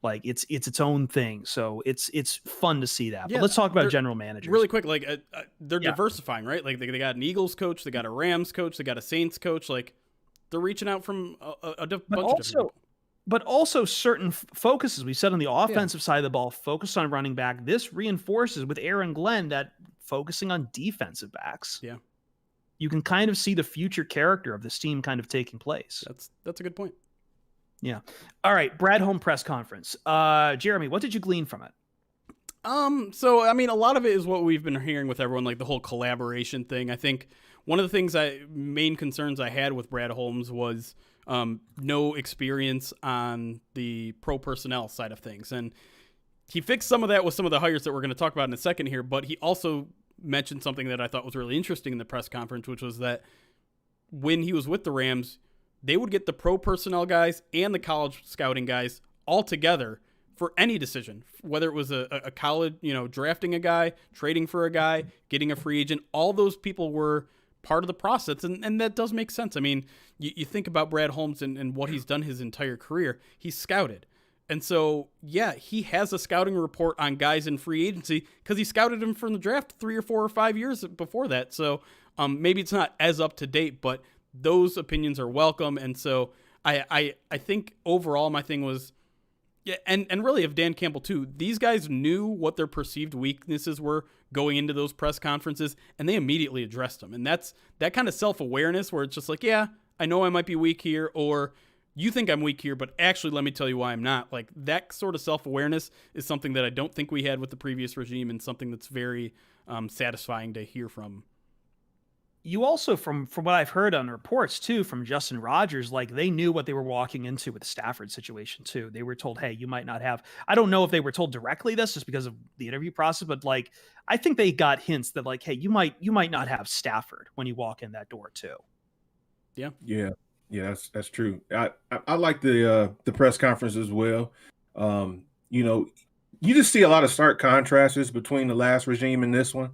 Like it's its own thing. So it's fun to see that. But let's talk about general managers really quick. Like they're diversifying, right? Like they got an Eagles coach, they got a Rams coach, they got a Saints coach. Like they're reaching out from a bunch of different people. But also certain focuses. We said on the offensive side of the ball, focus on running back. This reinforces with Aaron Glenn that focusing on defensive backs. Yeah. You can kind of see the future character of this team kind of taking place. That's a good point. Yeah. All right. Brad Holm press conference. Jeremy, what did you glean from it? So, I mean, a lot of it is what we've been hearing with everyone, like the whole collaboration thing. I think one of the main concerns I had with Brad Holmes was no experience on the pro personnel side of things. And he fixed some of that with some of the hires that we're going to talk about in a second here, but he also mentioned something that I thought was really interesting in the press conference, which was that when he was with the Rams, they would get the pro personnel guys and the college scouting guys all together for any decision, whether it was a college, drafting a guy, trading for a guy, getting a free agent. All those people were part of the process, and that does make sense. I mean, you think about Brad Holmes and what he's done his entire career. He's scouted. And so, he has a scouting report on guys in free agency because he scouted them from the draft 3 or 4 or 5 years before that. So maybe it's not as up to date, but those opinions are welcome. And so I think overall my thing was, and really of Dan Campbell too, these guys knew what their perceived weaknesses were going into those press conferences, and they immediately addressed them. And that's that kind of self-awareness where it's just like, I know I might be weak here, or you think I'm weak here, but actually let me tell you why I'm not. Like that sort of self-awareness is something that I don't think we had with the previous regime, and something that's very satisfying to hear from. You also, from what I've heard on reports too, from Justin Rogers, like they knew what they were walking into with the Stafford situation too. They were told, hey, you might not have, I don't know if they were told directly this just because of the interview process, but like, I think they got hints that like, hey, you might not have Stafford when you walk in that door too. Yeah, that's true. I like the press conference as well. You just see a lot of stark contrasts between the last regime and this one.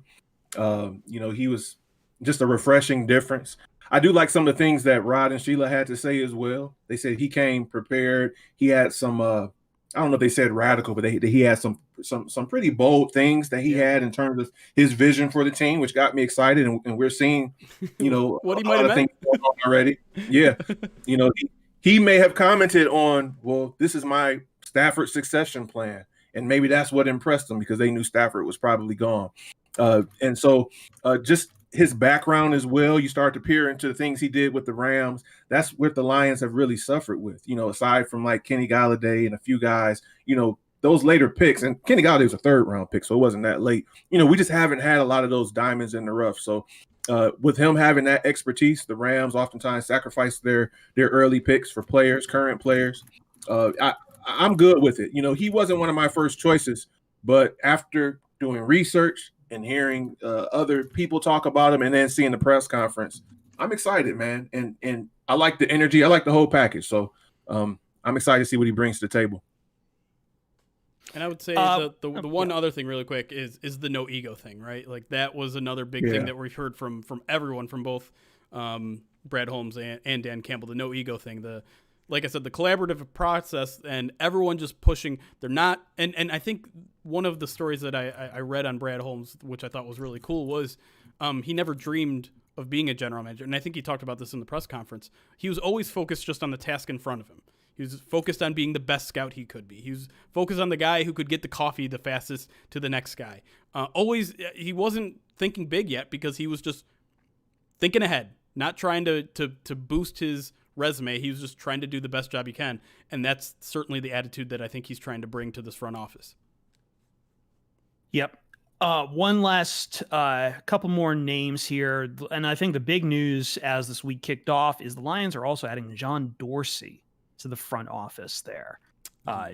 He was just a refreshing difference. I do like some of the things that Rod and Sheila had to say as well. They said he came prepared. He had some, I don't know if they said radical, but he had some pretty bold things that he had in terms of his vision for the team, which got me excited. And we're seeing, what he a might lot have of things going on already. Yeah. He may have commented on, well, this is my Stafford succession plan. And maybe that's what impressed them because they knew Stafford was probably gone. And so just his background as well, you start to peer into the things he did with the Rams. That's what the Lions have really suffered with, aside from like Kenny Galladay and a few guys, those later picks. And Kenny Galladay was a 3rd round pick, so it wasn't that late. We just haven't had a lot of those diamonds in the rough. So with him having that expertise, the Rams oftentimes sacrifice their early picks for current players. I'm good with it. He wasn't one of my first choices, but after doing research and hearing other people talk about him and then seeing the press conference, I'm excited, man. And I like the energy. I like the whole package. So I'm excited to see what he brings to the table. And I would say the one other thing really quick is the no ego thing, right? Like that was another big thing that we've heard from everyone, from both Brad Holmes and Dan Campbell, the no ego thing. Like I said, the collaborative process and everyone just pushing. They're not, and I think one of the stories that I read on Brad Holmes, which I thought was really cool, was he never dreamed of being a general manager, and I think he talked about this in the press conference, he was always focused just on the task in front of him. He was focused on being the best scout he could be. He was focused on the guy who could get the coffee the fastest to the next guy. He wasn't thinking big yet because he was just thinking ahead, not trying to boost his resume. He was just trying to do the best job he can, and that's certainly the attitude that I think he's trying to bring to this front office. Yep. One last couple more names here, and I think the big news as this week kicked off is the Lions are also adding John Dorsey to the front office there.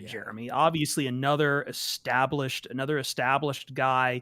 Jeremy, obviously another established guy.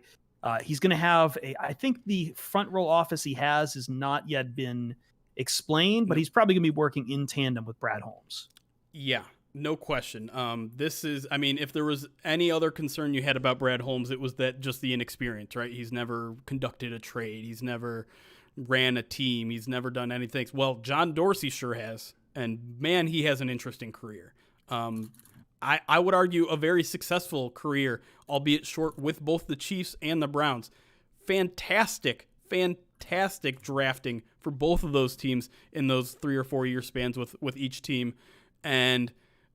He's going to have I think the front row office he has not yet been explained, but he's probably going to be working in tandem with Brad Holmes. Yeah, no question. If there was any other concern you had about Brad Holmes, it was that just the inexperience, right? He's never conducted a trade. He's never ran a team. He's never done anything. Well, John Dorsey sure has. And man, he has an interesting career. I would argue a very successful career, albeit short, with both the Chiefs and the Browns. Fantastic drafting for both of those teams in those 3 or 4 year spans with each team. And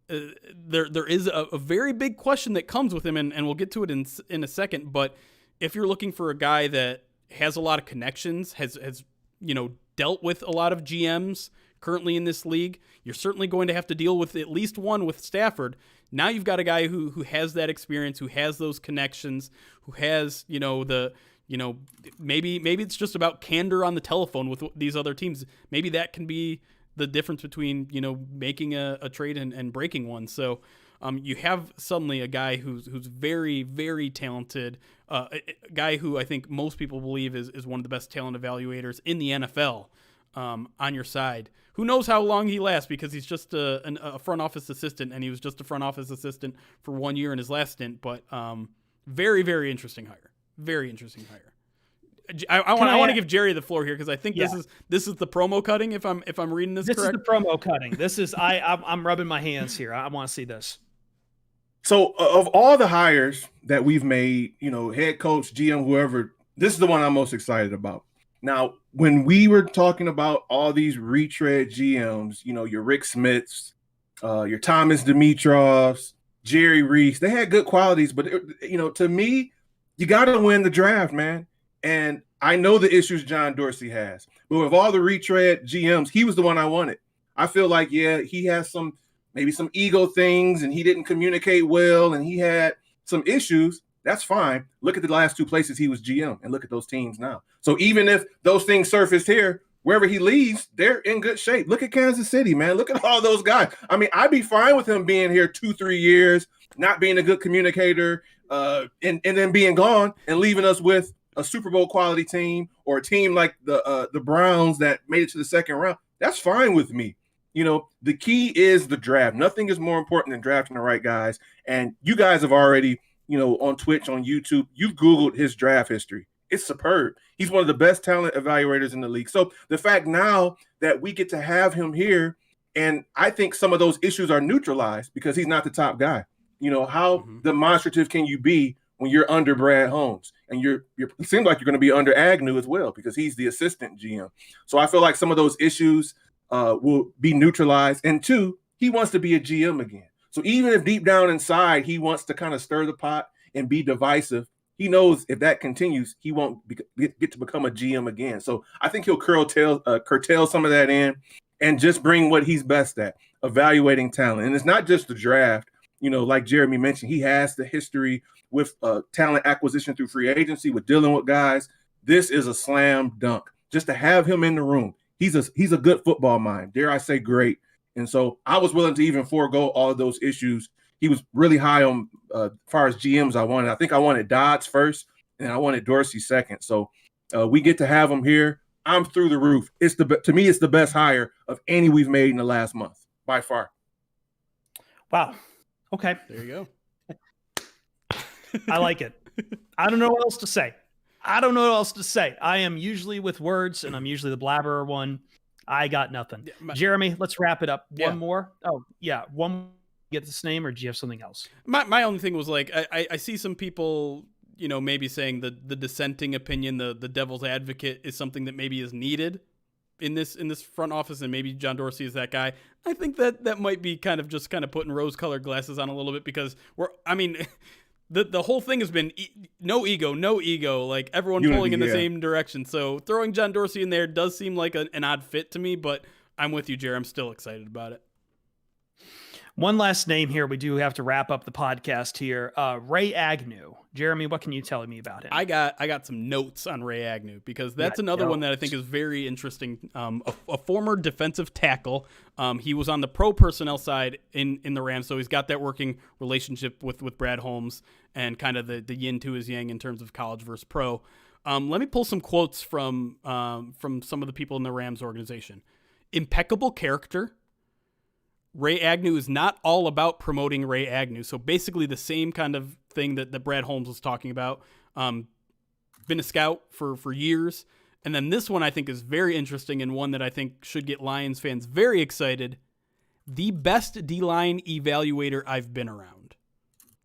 there is a very big question that comes with him, and we'll get to it in a second. But if you're looking for a guy that has a lot of connections, has dealt with a lot of GMs currently in this league, you're certainly going to have to deal with at least one with Stafford. Now you've got a guy who has that experience, who has those connections, who has maybe it's just about candor on the telephone with these other teams. Maybe that can be the difference between making a trade and breaking one. So you have suddenly a guy who's very, very talented, a guy who I think most people believe is one of the best talent evaluators in the NFL on your side. Who knows how long he lasts, because he's just a front office assistant, and he was just a front office assistant for 1 year in his last stint. But very, very interesting hire. Very interesting hire. I want to give Jerry the floor here, because I think this is the promo cutting. If I'm reading this correct, this is the promo cutting. This is I'm rubbing my hands here. I want to see this. So of all the hires that we've made, head coach, GM, whoever, this is the one I'm most excited about. Now, when we were talking about all these retread GMs, your Rick Smiths, your Thomas Dimitrovs, Jerry Reese, they had good qualities, but to me, you got to win the draft, man. And I know the issues John Dorsey has, but with all the retread GMs, he was the one I wanted. I feel like, he has maybe some ego things, and he didn't communicate well, and he had some issues. That's fine. Look at the last 2 places he was GM, and look at those teams now. So even if those things surfaced here, wherever he leaves, they're in good shape. Look at Kansas City, man. Look at all those guys. I mean, I'd be fine with him being here 2-3 years, not being a good communicator, and then being gone and leaving us with a Super Bowl quality team, or a team like the Browns that made it to the second round. That's fine with me. The key is the draft. Nothing is more important than drafting the right guys. And you guys have already, on Twitch, on YouTube, you've Googled his draft history. It's superb. He's one of the best talent evaluators in the league. So the fact now that we get to have him here, and I think some of those issues are neutralized because he's not the top guy. How demonstrative can you be when you're under Brad Holmes, and it seems like you're going to be under Agnew as well, because he's the assistant GM. So I feel like some of those issues will be neutralized. And 2, he wants to be a GM again. So even if deep down inside he wants to kind of stir the pot and be divisive, he knows if that continues, he won't get to become a GM again. So I think he'll curtail some of that in and just bring what he's best at, evaluating talent. And it's not just the draft. Like Jeremy mentioned, he has the history with talent acquisition through free agency, with dealing with guys. This is a slam dunk. Just to have him in the room, he's a good football mind. Dare I say, great. And so I was willing to even forego all of those issues. He was really high on as far as GMs I wanted. I think I wanted Dodds first, and I wanted Dorsey second. So we get to have him here. I'm through the roof. To me, it's the best hire of any we've made in the last month, by far. Wow. Okay. There you go. I like it. I don't know what else to say. I am usually with words, and I'm usually the blabberer one. I got nothing. Jeremy, let's wrap it up. One more. Oh, yeah. One. Get this name, or do you have something else? My only thing was, like, I see some people maybe saying the dissenting opinion, the devil's advocate is something that maybe is needed in this front office, and maybe John Dorsey is that guy. I think that might be kind of putting rose-colored glasses on a little bit, because the whole thing has been no ego, like everyone pulling in the same direction. So throwing John Dorsey in there does seem like an odd fit to me, but I'm with you, Jerry. I'm still excited about it. One last name here. We do have to wrap up the podcast here. Ray Agnew. Jeremy, what can you tell me about him? I got some notes on Ray Agnew, because that's another one that I think is very interesting. A former defensive tackle. He was on the pro personnel side in the Rams, so he's got that working relationship with Brad Holmes, and kind of the yin to his yang in terms of college versus pro. Let me pull some quotes from some of the people in the Rams organization. Impeccable character. Ray Agnew is not all about promoting Ray Agnew. So basically the same kind of thing that Brad Holmes was talking about. Been a scout for years. And then this one I think is very interesting, and one that I think should get Lions fans very excited. The best D-line evaluator I've been around.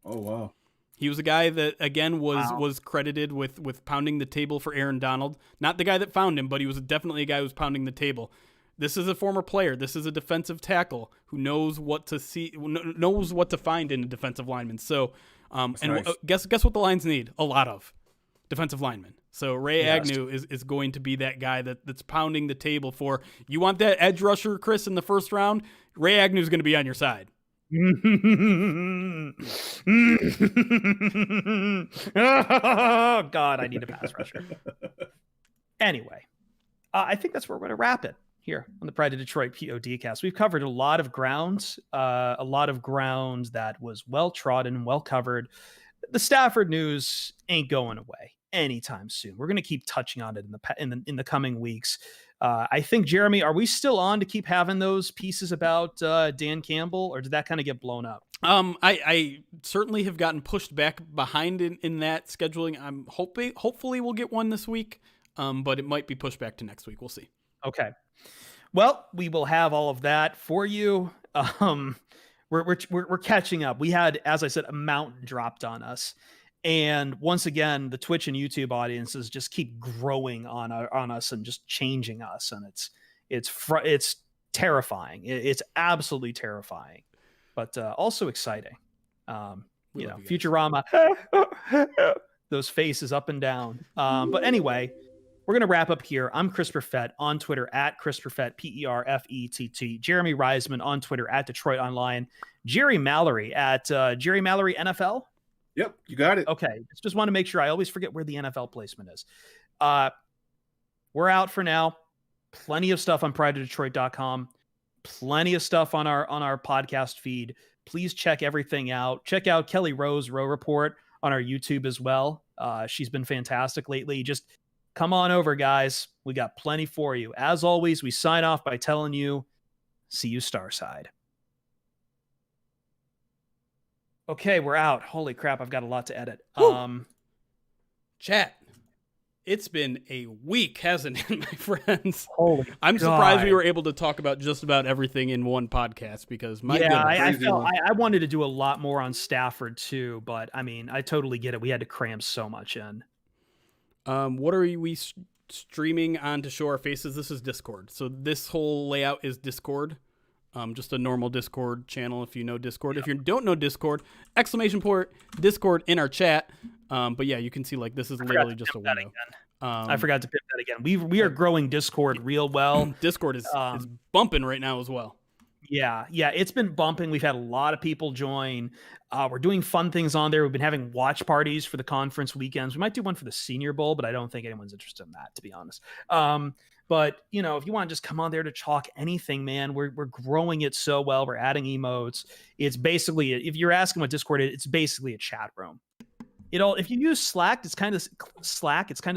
Oh, wow. He was a guy that, again, was credited with pounding the table for Aaron Donald. Not the guy that found him, but he was definitely a guy who was pounding the table. This is a former player. This is a defensive tackle who knows what to see, knows what to find in a defensive lineman. So, nice. Guess what the Lions need? A lot of defensive linemen. So Ray Agnew is going to be that guy that's pounding the table for. You want that edge rusher, Chris, in the first round? Ray Agnew is going to be on your side. Oh God, I need a pass rusher. Anyway, I think that's where we're going to wrap it here on the Pride of Detroit PODcast. We've covered a lot of ground that was well trodden, well covered. The Stafford news ain't going away anytime soon. We're going to keep touching on it in the coming weeks. I think, Jeremy, are we still on to keep having those pieces about Dan Campbell, or did that kind of get blown up? I certainly have gotten pushed back behind in that scheduling. I'm hopefully we'll get one this week, but it might be pushed back to next week. We'll see. Okay. Well, we will have all of that for you. We're catching up. We had, as I said, a mountain dropped on us. And once again, the Twitch and YouTube audiences just keep growing on us and just changing us. And it's terrifying. It's absolutely terrifying, but also exciting. Futurama, those faces up and down. But anyway, we're going to wrap up here. I'm Chris Perfett on Twitter at Chris Perfett, Perfett. Jeremy Reisman on Twitter at Detroit Online. Jerry Mallory at Jerry Mallory NFL. Yep, you got it. Okay, just want to make sure. I always forget where the NFL placement is. We're out for now. Plenty of stuff on prideofdetroit.com. Plenty of stuff on our podcast feed. Please check everything out. Check out Kelly Rowe's Row Report on our YouTube as well. She's been fantastic lately. Just come on over, guys. We got plenty for you. As always, we sign off by telling you, see you Starside. Okay, we're out. Holy crap, I've got a lot to edit. Chat. It's been a week, hasn't it, my friends? Holy I'm surprised we were able to talk about just about everything in one podcast, because I wanted to do a lot more on Stafford too, but I mean, I totally get it. We had to cram so much in. What are we streaming on to show our faces? This is Discord. So this whole layout is Discord. Just a normal Discord channel if you know Discord. Yep. If you don't know Discord, ! Discord in our chat. But yeah, you can see like this is literally just a window. I forgot to pip that again. We are growing Discord real well. Discord is bumping right now as well. Yeah, it's been bumping. We've had a lot of people join. We're doing fun things on there. We've been having watch parties for the conference weekends. We might do one for the Senior Bowl, but I don't think anyone's interested in that, to be honest. But, if you want to just come on there to talk anything, man, we're growing it so well. We're adding emotes. It's basically, if you're asking what Discord is, it's basically a chat room. If you use Slack, it's kind of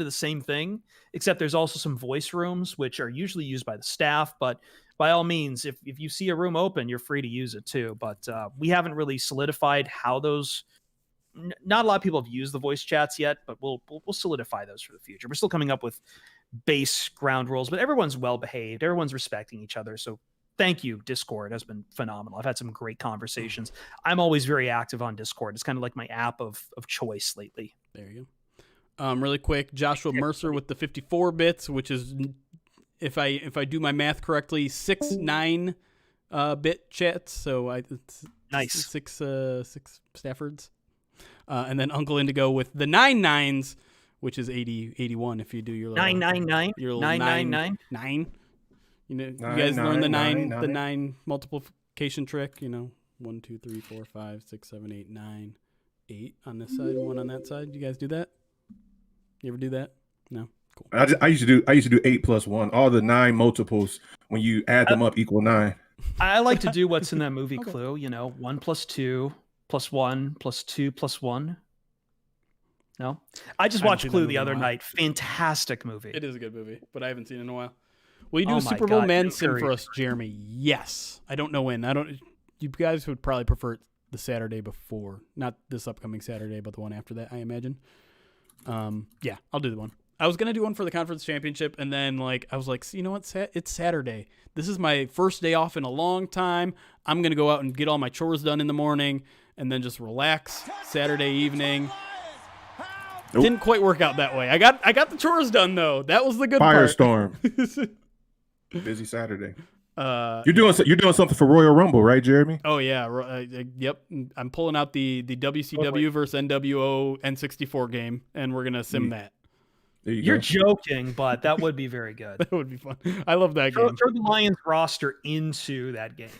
the same thing, except there's also some voice rooms, which are usually used by the staff. But by all means, if you see a room open, you're free to use it too. But we haven't really solidified how those. Not a lot of people have used the voice chats yet, but we'll solidify those for the future. We're still coming up with base ground rules, but everyone's well behaved. Everyone's respecting each other. So thank you. Discord has been phenomenal. I've had some great conversations. I'm always very active on Discord. It's kind of like my app of choice lately. There you go. Really quick, Joshua Mercer with the 54 bits, which is, if I do my math correctly, 6 9-bit chats. So it's Nice. six Staffords, and then Uncle Indigo with the 9 9s, which is 81. If you do your little 999 your little 999. 9. You know, Nine, you guys learn the nine, 9 multiplication trick. 1, 2, 3, 4, 5, 6, 7, 8, 9, 8 on this side, 1 on that side. You guys do that? You ever do that? No. Cool. I used to do 8 plus 1. All the 9 multiples when you add them up equal 9. I like to do what's in that movie Clue. 1 plus 2 plus 1 plus 2 plus 1. No, I just watched Clue the other night. Fantastic movie. It is a good movie, but I haven't seen it in a while. Will you do Oh a my Super Bowl God, man Jim sim Curry. for us, Jeremy? Yes. I don't know when. You guys would probably prefer the Saturday before, not this upcoming Saturday, but the one after that, I imagine. Yeah, I'll do the one. I was gonna do one for the conference championship, and then I was like, you know what? It's Saturday. This is my first day off in a long time. I'm gonna go out and get all my chores done in the morning, and then just relax Saturday evening. Nope. Didn't quite work out that way. I got the chores done though. That was the good part. Firestorm. Busy Saturday. Uh, You're doing something for Royal Rumble, right, Jeremy? Oh yeah, yep. I'm pulling out the WCW versus NWO N64 game, and we're gonna sim that. There you You're go. joking, but that would be very good. That would be fun. I love that Throw game. the Lions roster into that game.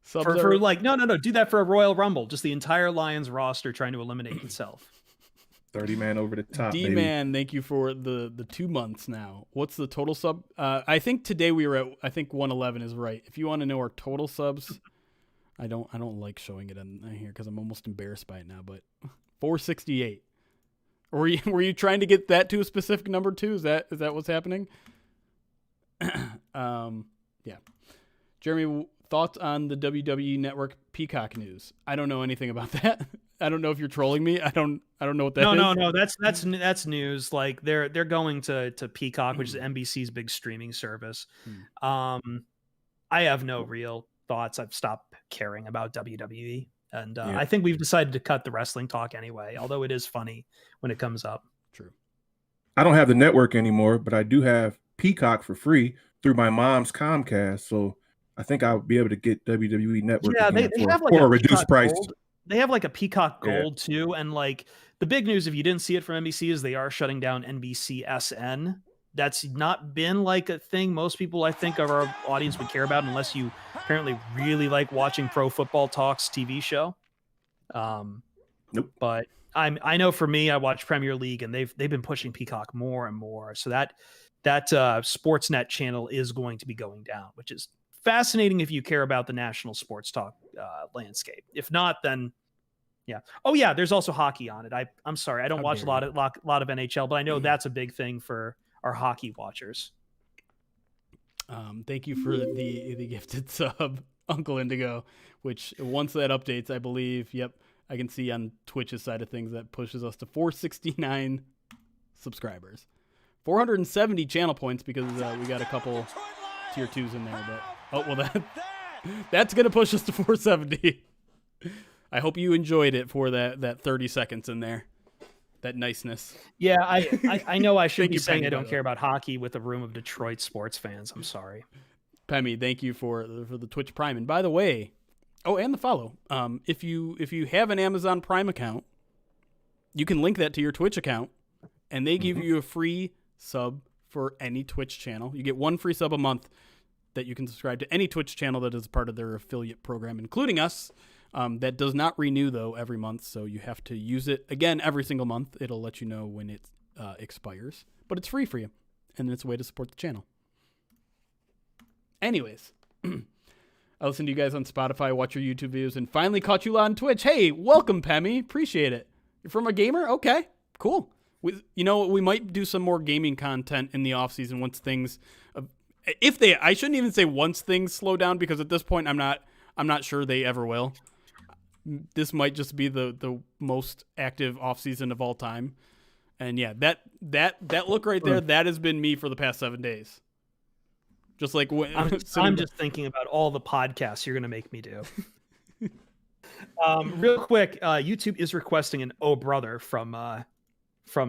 Subs For are- no, do that for a Royal Rumble. Just the entire Lions roster trying to eliminate itself. 30 man over the top. baby. D-Man, thank you for the 2 months now. What's the total sub? I think today we were at, I think 111 is right. If you want to know our total subs, I don't like showing it in here because I'm almost embarrassed by it now, but 468. Were you trying to get that to a specific number too? Is that what's happening? Yeah. Jeremy, thoughts on the WWE Network Peacock news? I don't know anything about that. I don't know if you're trolling me. I don't know what that is. No. That's news. Like they're going to Peacock, which is NBC's big streaming service. I have no real thoughts. I've stopped caring about WWE, and Yeah. I think we've decided to cut the wrestling talk anyway. Although it is funny when it comes up. True. I don't have the network anymore, but I do have Peacock for free through my mom's Comcast. So I think I'll be able to get WWE Network Yeah, again they for, have like for a a reduced Peacock price. Gold. They have like a Peacock Yeah. Gold too, and like the big news, if you didn't see it from NBC, is they are shutting down NBCSN. That's not been like a thing most people, I think, of our audience would care about, unless you apparently really like watching Pro Football Talks TV show. Nope. But I know for me, I watch Premier League, and they've been pushing Peacock more and more. So that Sportsnet channel is going to be going down, which is fascinating if you care about the national sports talk landscape. If not, then yeah. Oh yeah, there's also hockey on it. I'm sorry, I don't How watch a dare lot of NHL, but I know that's a big thing for our hockey watchers. Thank you for the gifted sub, Uncle Indigo, which once that updates, I believe, yep, I can see on Twitch's side of things that pushes us to 469 subscribers. 470 channel points because we got a couple tier 2s in there, but that's going to push us to 470. I hope you enjoyed it for that 30 seconds in there. That niceness. Yeah, I know I shouldn't Thank be you, saying Penny, I by don't the care way. about hockey with a room of Detroit sports fans. I'm sorry. Pemmy, thank you for the Twitch Prime. And by the way, and the follow. If you have an Amazon Prime account, you can link that to your Twitch account, and they give you a free sub for any Twitch channel. You get 1 free sub a month that you can subscribe to any Twitch channel that is part of their affiliate program, including us. That does not renew, though, every month, so you have to use it, again, every single month. It'll let you know when it expires, but it's free for you, and it's a way to support the channel. Anyways, I listen to you guys on Spotify, watch your YouTube videos, and finally caught you on Twitch. Hey, welcome, Pemmy. Appreciate it. You're from a gamer? Okay, cool. We might do some more gaming content in the offseason once things... I shouldn't even say once things slow down, because at this point, I'm not sure they ever will. This might just be the most active offseason of all time. And yeah, that look right there, that has been me for the past 7 days. Just like when I'm just thinking about all the podcasts you're going to make me do. Real quick, YouTube is requesting an "Oh Brother" from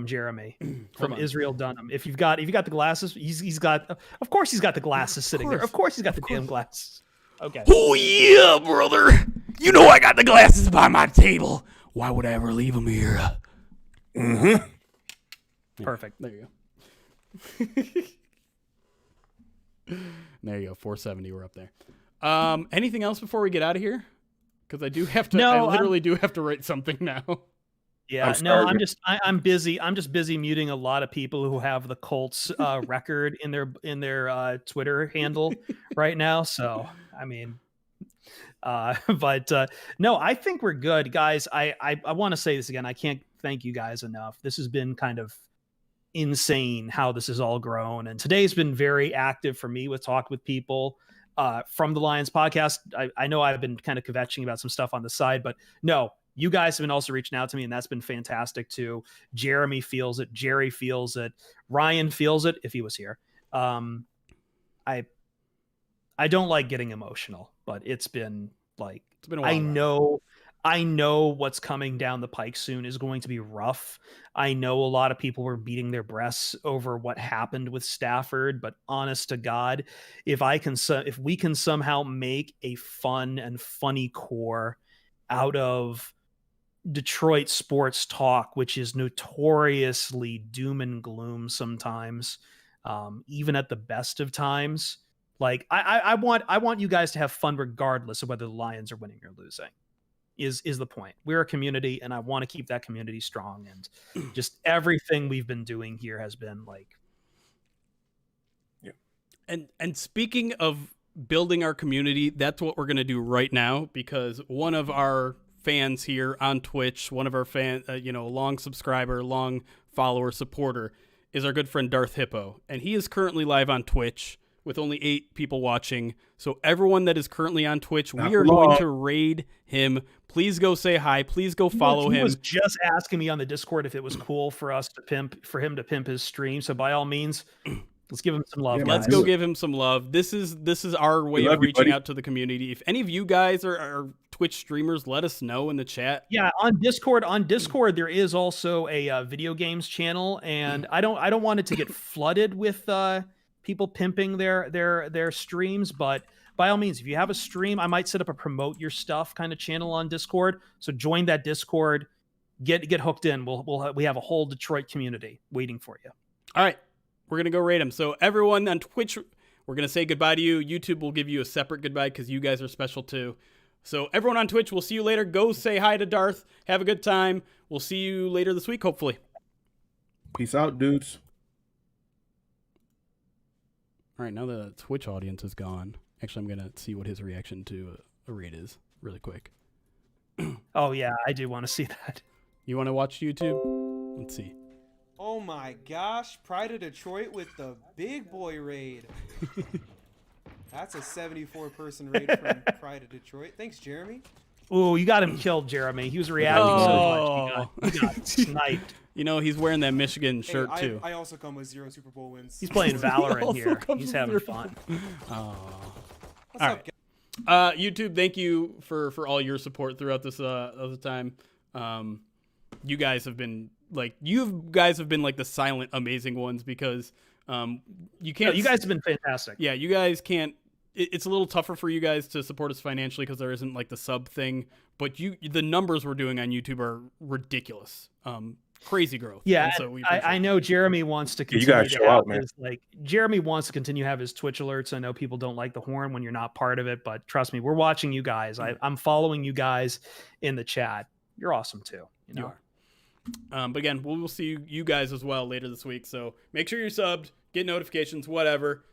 Jeremy from Israel Dunham. If you've got the glasses, he's got. Of course, he's got the glasses sitting there. Of course, he's got the damn glasses. Okay. Oh yeah, brother. You know I got the glasses by my table. Why would I ever leave them here? Perfect. There you go. There you go. 470. We're up there. Anything else before we get out of here? Because I do have to. No, I literally do have to write something now. Yeah, I'm busy. I'm just busy muting a lot of people who have the Colts record in their Twitter handle right now. So I mean, but no, I think we're good, guys. I want to say this again. I can't thank you guys enough. This has been kind of insane how this has all grown, and today's been very active for me with talk with people from the Lions podcast. I know I've been kind of kvetching about some stuff on the side, but no. You guys have been also reaching out to me, and that's been fantastic too. Jeremy feels it. Jerry feels it. Ryan feels it if he was here. I don't like getting emotional, but it's been like It's been a while. I know what's coming down the pike soon is going to be rough. I know a lot of people were beating their breasts over what happened with Stafford, but honest to God, if we can somehow make a fun and funny core out of Detroit sports talk, which is notoriously doom and gloom sometimes, even at the best of times. Like I want you guys to have fun regardless of whether the Lions are winning or losing. Is the point? We're a community, and I want to keep that community strong. And just everything we've been doing here has been like, yeah. And speaking of building our community, that's what we're gonna do right now, because one of our fans here on Twitch, one of our long subscriber, long follower, supporter, is our good friend Darth Hippo, and he is currently live on Twitch with only 8 people watching. So everyone that is currently on Twitch, we are going to raid him. Please go say hi. Please go follow him. He was just asking me on the Discord if it was cool for him to pimp his stream. So by all means, let's give him some love. Yeah, guys. Let's go give him some love. This is our way of reaching out to the community. If any of you guys are Twitch streamers, let us know in the chat. Yeah, on Discord, there is also a video games channel, and I don't want it to get flooded with people pimping their streams, but by all means, if you have a stream, I might set up a promote your stuff kind of channel on Discord. So join that Discord, get hooked in. We have a whole Detroit community waiting for you. All right, we're gonna go rate them. So everyone on Twitch, we're gonna say goodbye to you. YouTube will give you a separate goodbye because you guys are special too. So everyone on Twitch, we'll see you later. Go say hi to Darth. Have a good time. We'll see you later this week, hopefully. Peace out, dudes. All right, now the Twitch audience is gone. Actually, I'm going to see what his reaction to a raid is really quick. Oh, yeah, I do want to see that. You want to watch YouTube? Let's see. Oh my gosh, Pride of Detroit with the big boy raid. That's a 74-person raid from Pride of Detroit. Thanks, Jeremy. Ooh, you got him killed, Jeremy. He was reacting so much. You got sniped. You know, he's wearing that Michigan shirt, too. I also come with 0 Super Bowl wins. He's playing Valorant here. He's having fun. What's all up, right. YouTube, thank you for all your support throughout this other time. You guys have been like the silent amazing ones, because you can't. No, you guys have been fantastic. Yeah, you guys can't. It's a little tougher for you guys to support us financially because there isn't like the sub thing. But the numbers we're doing on YouTube are ridiculous. Crazy growth. Yeah, so I know Jeremy wants to continue. You guys show out, man. Jeremy wants to continue to have his Twitch alerts. I know people don't like the horn when you're not part of it, but trust me, we're watching you guys. I'm following you guys in the chat. You're awesome too. You are. But again, we'll see you guys as well later this week. So make sure you're subbed, get notifications, whatever.